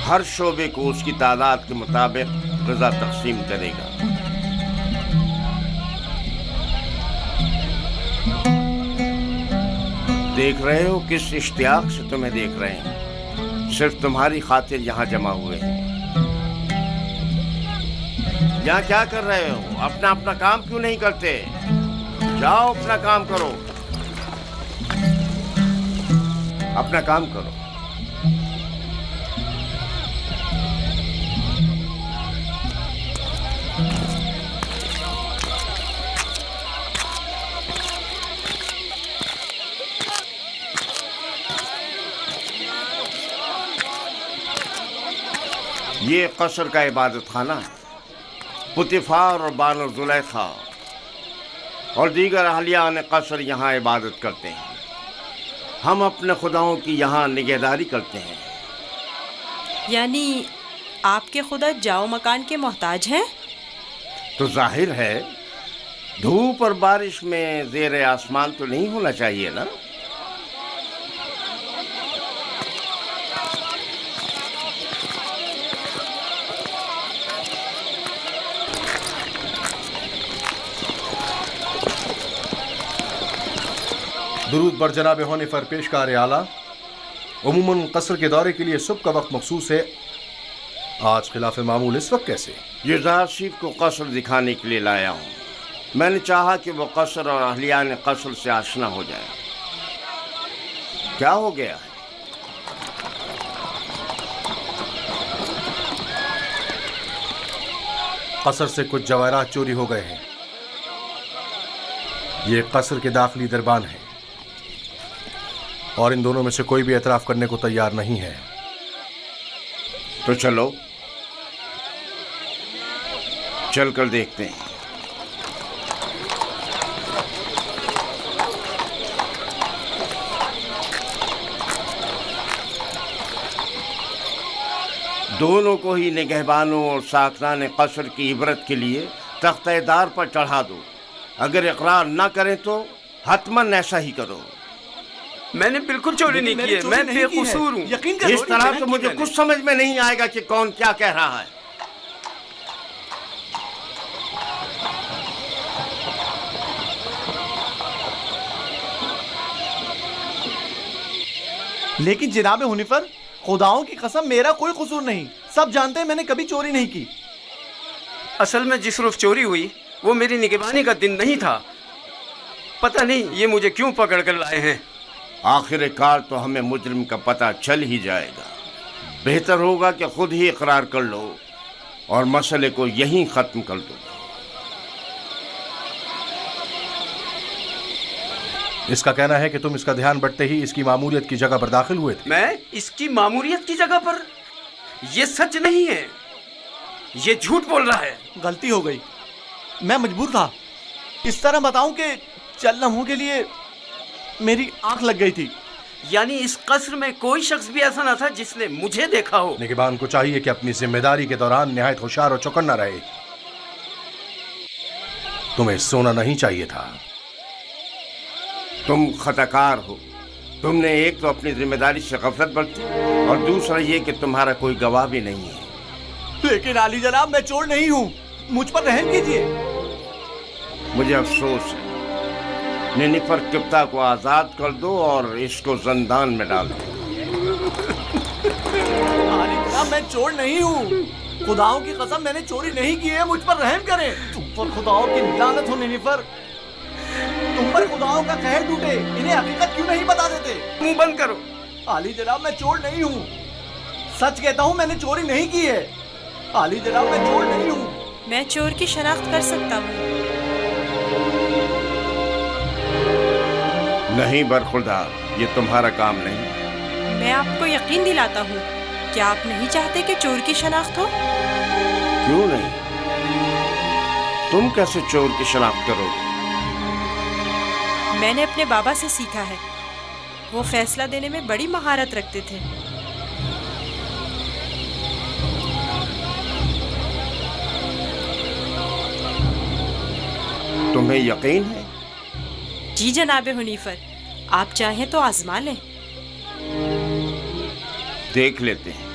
हर शोबे को उसकी तादाद के मुताबिक ग़िज़ा तक़सीम करेगा। देख रहे हो किस इश्तियाक से तुम्हें देख रहे हैं। सिर्फ तुम्हारी खातिर यहाँ जमा हुए हैं। यहाँ क्या कर रहे हो? अपना अपना काम क्यों नहीं करते? जाओ अपना काम करो, अपना काम करो। ये कसर का इबादत खाना है। पुतिफ़ार और बानो ज़ुलेखा और दीगर अहलियान कसर यहाँ इबादत करते हैं। हम अपने खुदाओं की यहाँ निगहदारी करते हैं। यानी आपके खुदा जाओ मकान के मोहताज हैं? तो जाहिर है, धूप और बारिश में ज़ेर आसमान तो नहीं होना चाहिए ना? दुरूद बर जनाब होने पर पेशकार आला। उमूमन कसर के दौरे के लिए सुबह का वक्त मखसूस है, आज खिलाफ मामूल इस वक्त कैसे? युज़ार शेफ को कसर दिखाने के लिए लाया हूँ। मैंने चाहा कि वो कसर और अहलियान कसर से आशना हो जाए। क्या हो गया है? कसर से कुछ जवाहरात चोरी हो गए हैं। ये कसर के दाखिली दरबान है और इन दोनों में से कोई भी एतराफ़ करने को तैयार नहीं है। तो चलो चल कर देखते हैं। दोनों को ही निगहबानों और साकरान कसर की इबरत के लिए तख्ते-दार पर चढ़ा दो। अगर इकरार ना करें तो हतमन ऐसा ही करो। میں نے بالکل چوری نہیں کی ہے، میں بے قصور ہوں۔ اس طرح تو مجھے کچھ سمجھ میں نہیں آئے گا کہ کون کیا کہہ رہا ہے۔ لیکن جناب ہنیفر، خداؤں کی قسم میرا کوئی قصور نہیں، سب جانتے ہیں میں نے کبھی چوری نہیں کی۔ اصل میں جس روز چوری ہوئی وہ میری نگہبانی کا دن نہیں تھا، پتہ نہیں یہ مجھے کیوں پکڑ کر لائے ہیں۔ آخر کار تو ہمیں مجرم کا پتہ چل ہی جائے گا، بہتر ہوگا کہ خود ہی اقرار کر لو اور مسئلے کو یہیں ختم کر دو۔ اس کا کہنا ہے کہ تم اس کا دھیان بٹتے ہی اس کی ماموریت کی جگہ پر داخل ہوئے تھے۔ میں اس کی ماموریت کی جگہ پر؟ یہ سچ نہیں ہے، یہ جھوٹ بول رہا ہے۔ غلطی ہو گئی، میں مجبور تھا۔ اس طرح بتاؤں کہ چند لمحوں کے لیے میری آنکھ لگ گئی تھی۔ یعنی اس قصر میں کوئی شخص بھی ایسا نہ تھا جس نے مجھے دیکھا ہو؟ نگہبان کو چاہیے کہ اپنی ذمہ داری کے دوران نہایت ہوشیار اور چوکنا رہے۔ تمہیں سونا نہیں چاہیے تھا۔ تم خطا کار ہو، تم نے ایک تو اپنی ذمہ داری سے غفلت برتی اور دوسرا یہ کہ تمہارا کوئی گواہ بھی نہیں ہے۔ لیکن عالی جناب میں چور نہیں ہوں، مجھ پر رحم کیجیے۔ مجھے افسوس ہے، نینیفر کپتا کو آزاد کر دو اور اس کو زندان میں ڈال دو۔ عالی جناب میں چور نہیں ہوں، خداؤں کی قسم میں نے چوری نہیں کی ہے، مجھ پر رحم کریں۔ تم پر خداؤں کی لعنت ہو نینیفر، تم پر خداؤں کا قہر ٹوٹے، انہیں حقیقت کیوں نہیں بتا دیتے؟ منہ بند کرو۔ عالی جناب میں چور نہیں ہوں، سچ کہتا ہوں میں نے چوری نہیں کی ہے۔ عالی جناب میں چور نہیں ہوں۔ میں چور کی شناخت کر سکتا ہوں۔ نہیں برخوردار، یہ تمہارا کام نہیں۔ میں آپ کو یقین دلاتا ہوں، کیا آپ نہیں چاہتے کہ چور کی شناخت ہو؟ کیوں نہیں؟ تم کیسے چور کی شناخت کرو گے؟ میں نے اپنے بابا سے سیکھا ہے، وہ فیصلہ دینے میں بڑی مہارت رکھتے تھے۔ تمہیں یقین ہے؟ جی جناب حنیفر، آپ چاہیں تو آزما لیں۔ دیکھ لیتے ہیں۔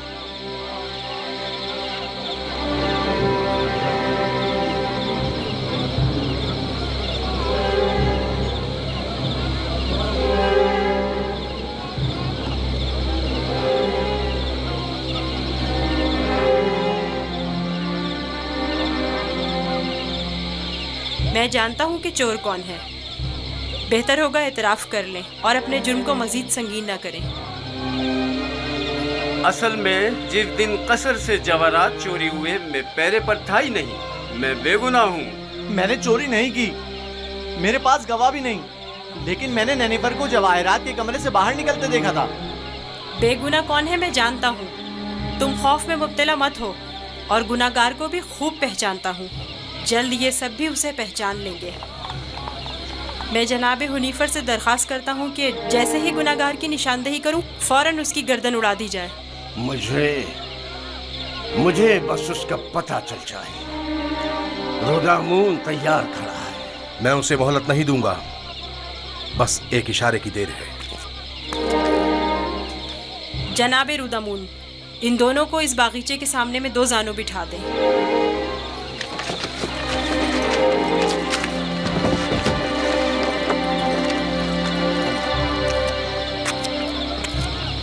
میں جانتا ہوں کہ چور کون ہے، بہتر ہوگا اعتراف کر لیں اور اپنے جرم کو مزید سنگین نہ کریں۔ اصل میں جس دن قصر سے جواہرات چوری ہوئے میں پیرے پر تھا ہی نہیں، میں بے گناہ ہوں۔ میں نے چوری نہیں کی، میرے پاس گواہ بھی نہیں، لیکن میں نے نینیفر کو جواہرات کے کمرے سے باہر نکلتے دیکھا تھا۔ بے گناہ کون ہے میں جانتا ہوں، تم خوف میں مبتلا مت ہو، اور گناہگار کو بھی خوب پہچانتا ہوں، جلد یہ سب بھی اسے پہچان لیں گے۔ میں جناب حنیفر سے درخواست کرتا ہوں کہ جیسے ہی گناہگار کی نشاندہی کروں فوراً اس کی گردن اڑا دی جائے۔ مجھے بس اس کا پتہ چل جائے۔ رودامون تیار کھڑا ہے۔ میں اسے مہلت نہیں دوں گا، بس ایک اشارے کی دیر ہے۔ جناب رودامون، ان دونوں کو اس باغیچے کے سامنے میں 2 زانوں بٹھا دیں۔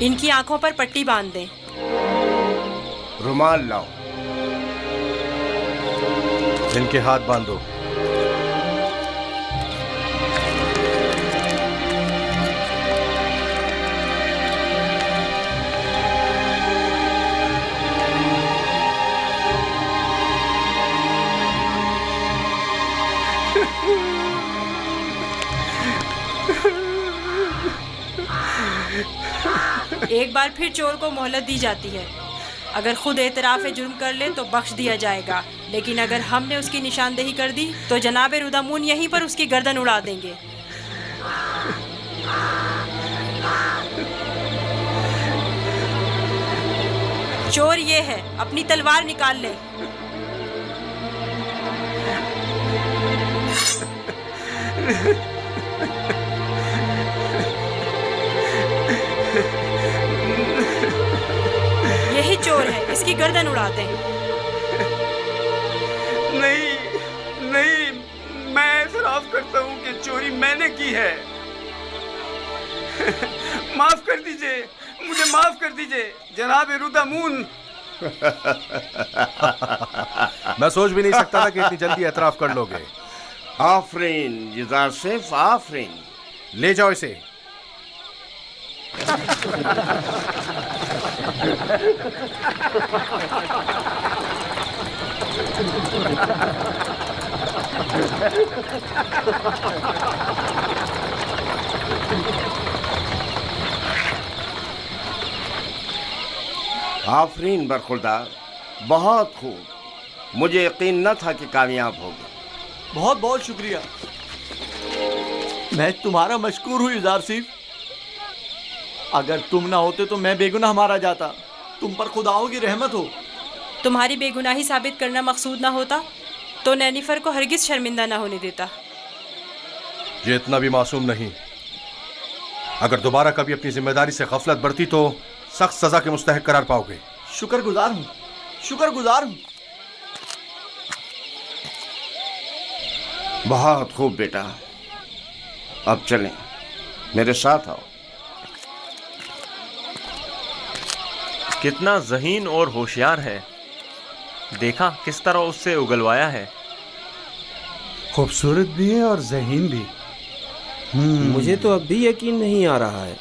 ان کی آنکھوں پر پٹی باندھ دیں۔ رومال لاؤ۔ ان کے ہاتھ باندھو۔ ایک بار پھر چور کو مہلت دی جاتی ہے، اگر خود اعتراف جرم کر لے تو بخش دیا جائے گا، لیکن اگر ہم نے اس کی نشاندہی کر دی تو جناب رودامون یہیں پر اس کی گردن اڑا دیں گے۔ چور یہ ہے، اپنی تلوار نکال لے۔ की गर्दन उड़ा दें। नहीं नहीं, मैं एतराफ करता हूँ कि चोरी मैंने की है। माफ कर दीजिए, मुझे माफ कर दीजिए जनाब रुदामून। मैं सोच भी नहीं सकता था कि इतनी जल्दी एतराफ कर लोगे। आफरीन युज़ार सेफ, आफरीन। ले जाओ इसे। आफरीन बरखुरदार, बहुत खूब। मुझे यकीन न था कि कामयाब होगा। बहुत बहुत शुक्रिया, मैं तुम्हारा मशकूर हूँ युज़ार सिफ। अगर तुम ना होते तो मैं बेगुनाह मारा जाता। तुम पर खुदाओं की रहमत हो। तुम्हारी बेगुनाही साबित करना मकसूद ना होता तो नैनिफर को हरगिज शर्मिंदा ना होने देता। ये इतना भी मासूम नहीं। अगर दोबारा कभी अपनी जिम्मेदारी से गफलत बरती तो सख्त सजा के मुस्तहक करार पाओगे। शुक्रगुजार हूँ, शुक्रगुजार हूँ। बहुत खूब बेटा, अब चलें, मेरे साथ आओ। कितना ज़हीन और होशियार है, देखा किस तरह उससे उगलवाया है। खूबसूरत भी है और ज़हीन भी। मुझे तो अब भी यकीन नहीं आ रहा है,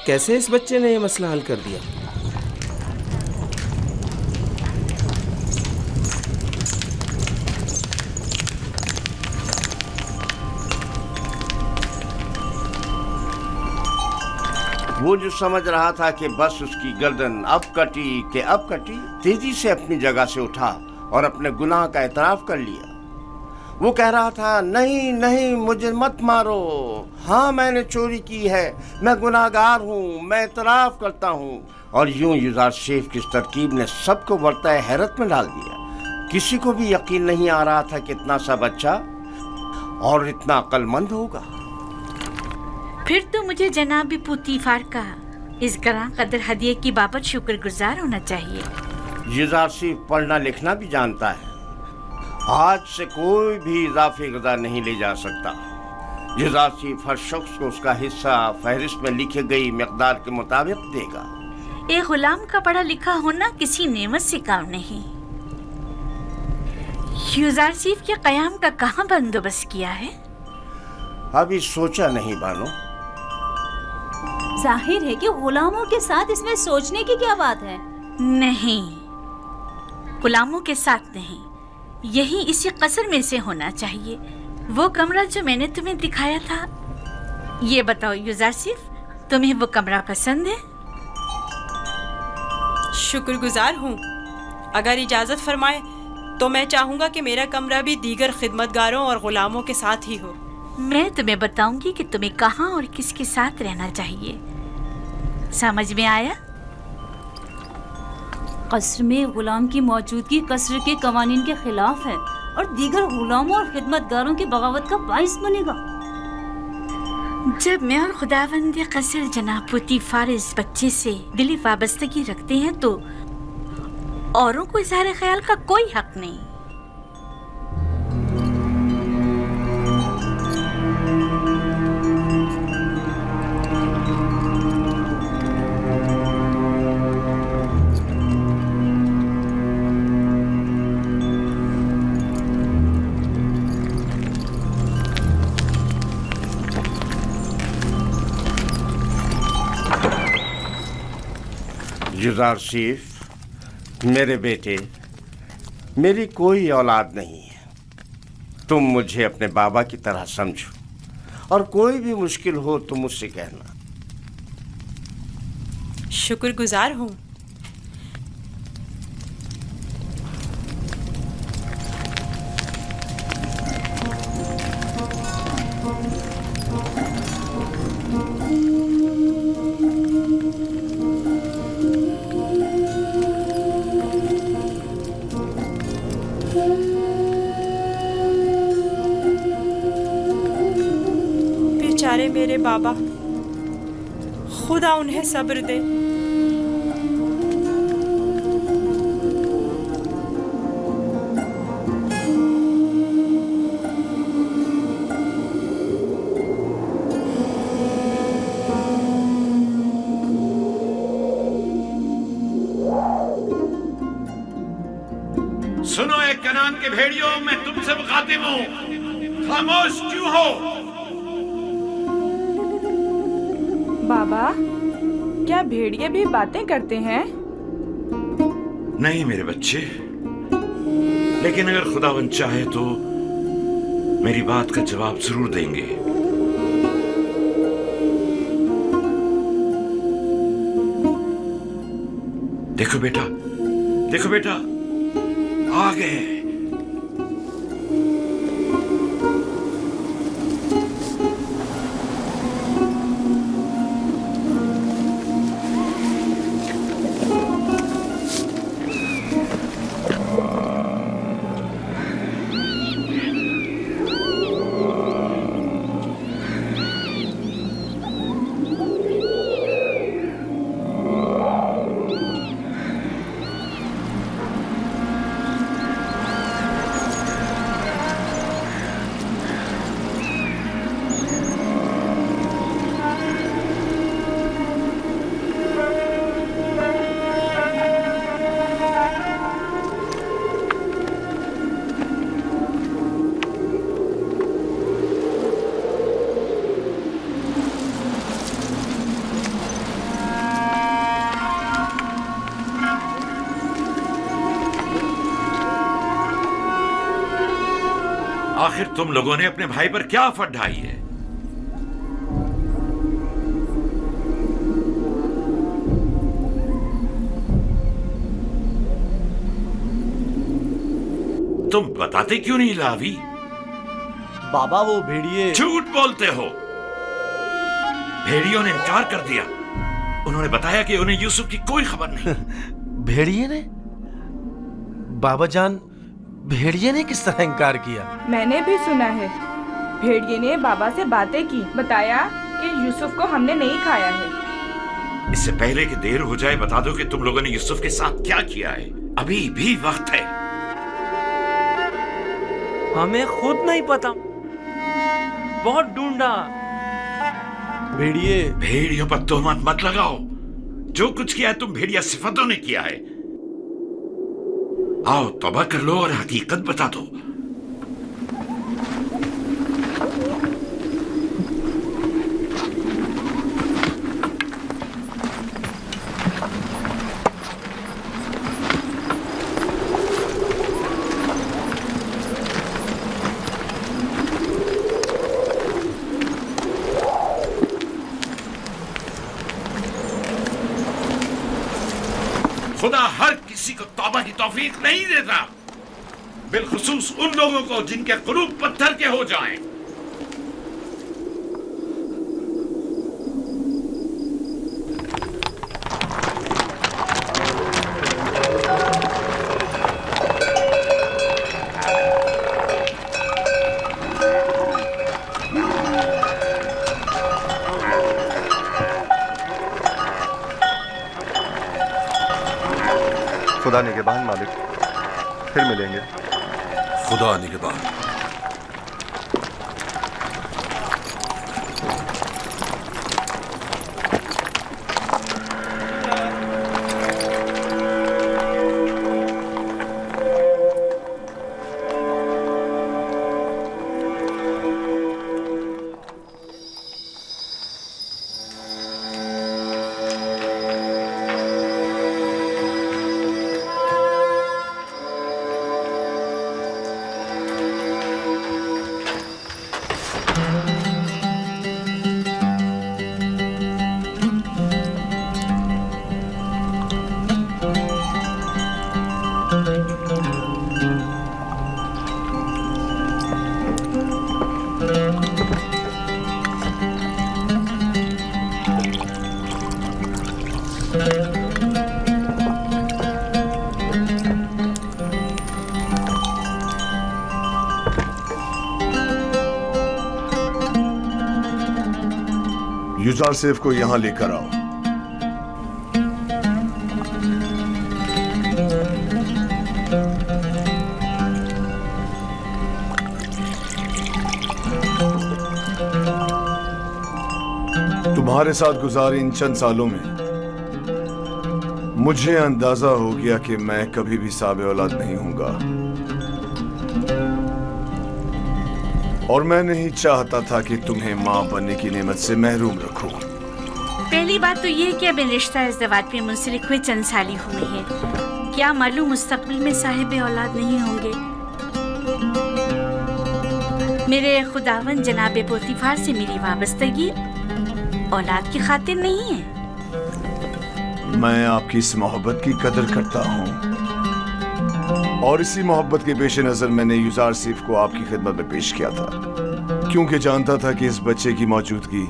कैसे इस बच्चे ने ये मसला हल कर दिया। वो जो समझ रहा था कि बस उसकी गर्दन अब कटी, तेजी से अपनी जगह से उठा और अपने गुनाह का एतराफ कर लिया। वो कह रहा था, नहीं नहीं, मुझे मत मारो। हाँ, मैंने चोरी की है, मैं गुनाहगार हूँ, मैं एतराफ करता हूँ। और यूं युज़ार सेफ की इस तरकीब ने सबको बरताए हैरत में डाल दिया। किसी को भी यकीन नहीं आ रहा था कि इतना सा बच्चा और इतना अक्लमंद होगा। फिर तो मुझे जनाब पुतीफार का इस गरां कदर हदिये की बाबत शुक्रगुजार होना चाहिए। युज़ार सेफ पढ़ना लिखना भी जानता है। आज से कोई भी इजाफी गज़ा नहीं ले जा सकता। युज़ार सेफ हर शख्स को उसका हिस्सा फहरिस्त में लिखी गई मिक़दार के मुताबिक देगा। एक गुलाम का पढ़ा लिखा होना किसी नेमत से काम नहीं। युज़ार सेफ के क़याम का कहाँ बंदोबस्त किया है? अभी सोचा नहीं बानो। जाहिर है कि गुलामों के साथ इसमें सोचने की क्या बात है? नहीं, गुलामों के साथ नहीं, यही इसी कसर में से होना चाहिए। वो कमरा जो मैंने तुम्हें दिखाया था। ये बताओ युज़ार सेफ, तुम्हें वो कमरा पसंद है? शुक्रगुजार हूँ। अगर इजाज़त फरमाए तो मैं चाहूँगा कि मेरा कमरा भी दीगर खिदमतगारों और गुलामों के साथ ही हो। मैं तुम्हें बताऊंगी कि तुम्हें कहाँ और किसके साथ रहना चाहिए। समझ में आया? कसर में गुलाम की मौजूदगी कसर के कवानीन के खिलाफ है और दीगर गुलामों और खिदमतगारों की बगावत का बाइस बनेगा। जब मैं और खुदावंद कसर जनाब पुतीफार इस बच्चे से दिली वाबस्तगी रखते हैं तो औरों को इज़हार ख्याल का कोई हक नहीं। युज़ार सेफ, मेरे बेटे, मेरी कोई औलाद नहीं है। तुम मुझे अपने बाबा की तरह समझो और कोई भी मुश्किल हो तो मुझसे कहना। शुक्रगुजार हूँ। बेचारे मेरे बाबा, खुदा उन्हें सब्र दे। कनान के भेड़ियों, मैं तुमसे मुखातिब हूँ, खामोश क्यों हो? बाबा, क्या भेड़िए भी बातें करते हैं? नहीं मेरे बच्चे, लेकिन अगर खुदावंद चाहे तो मेरी बात का जवाब जरूर देंगे। देखो बेटा, देखो बेटा, आ गए। आखिर तुम लोगों ने अपने भाई पर क्या आफत ढाई है? तुम बताते क्यों नहीं लावी? बाबा वो भेड़िए। झूठ बोलते हो। भेड़ियों ने इनकार कर दिया। उन्होंने बताया कि उन्हें यूसुफ की कोई खबर नहीं। भेड़िए ने? बाबा जान, भेड़िए ने किस तरह इनकार किया? मैंने भी सुना है। भेड़िए ने बाबा से बातें की, बताया कि यूसुफ को हमने नहीं खाया है। इससे पहले कि देर हो जाए बता दो कि तुम लोगों ने यूसुफ के साथ क्या किया है। अभी भी वक्त है। हमें खुद नहीं पता, बहुत ढूंढा। भेड़िए, भेड़ियों पर तोहमत मत लगाओ। जो कुछ किया है तुम भेड़िया सिफतों ने किया है। आओ तौबा कर लो और हकीकत बता दो। खुदा हर किसी को तौबा की तौफीक नहीं देता, बिलखुसूस उन लोगों को जिनके कुलूब पत्थर के हो जाएं। खुदा निगहबान मालिक, फिर मिलेंगे। खुदा निगहबान। यूसुफ को यहाँ लेकर आओ। तुम्हारे साथ गुजारे इन चंद सालों में मुझे अंदाजा हो गया कि मैं कभी भी साबे औलाद नहीं हूंगा। और मैं नहीं चाहता था कि तुम्हें माँ बनने की नेमत से महरूम रखूं। पहली बात तो ये कि अब रिश्ता इज़्दिवाज पे मुंसलिक हुए चंद साल ही हुए हैं। क्या मालूम मुस्तकबिल में साहिब औलाद नहीं होंगे। मेरे खुदावन जनाब पोतीफार से मेरी वाबस्तगी औलाद की खातिर नहीं है। मैं आपकी इस मोहब्बत की कदर करता हूँ और इसी मोहब्बत के पेश नज़र मैंने यूजारसीफ को आपकी खिदमत में पेश किया था, क्योंकि जानता था कि इस बच्चे की मौजूदगी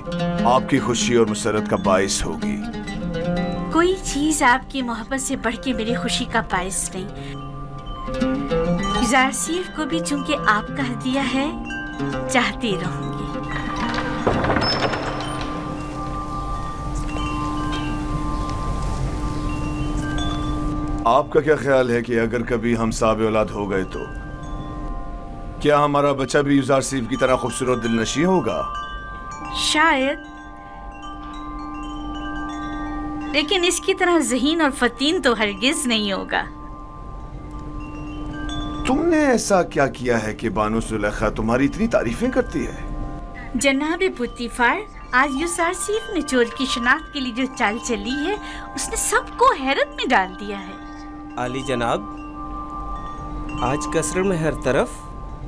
आपकी खुशी और मुसरत का बाइस होगी। कोई चीज आपकी मोहब्बत से बढ़ के मेरी खुशी का बाइस नहीं। यूजारसीफ को भी चूंकि आपका हदिया है, चाहती रहूंगी। आपका क्या ख्याल है कि अगर कभी हम साहब औलाद हो गए तो क्या हमारा बच्चा भी यूजारसीफ की तरह खूबसूरत दिलनशी होगा? शायद, लेकिन इसकी तरह ज़हीन और फतीन तो हरगिज नहीं होगा। तुमने ऐसा क्या किया है कि बानो सुलेखा तुम्हारी इतनी तारीफें करती है? जनाब पुतीफार, आज यूजारसीफ ने चोर की शनाख्त के लिए जो चाल चली है, उसने सबको हैरत में डाल दिया है। आली जनाब, आज कसर में हर तरफ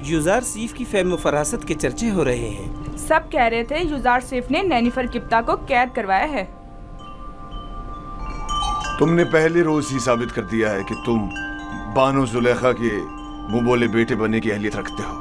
यूजारसीफ की फेम फरासत के चर्चे हो रहे हैं। सब कह रहे थे यूजारसीफ ने नैनीफर किप्ता को कैद करवाया है। तुमने पहले रोज ही साबित कर दिया है कि तुम बानो जुलेखा के मुंह बोले बेटे बनने की अहलियत रखते हो।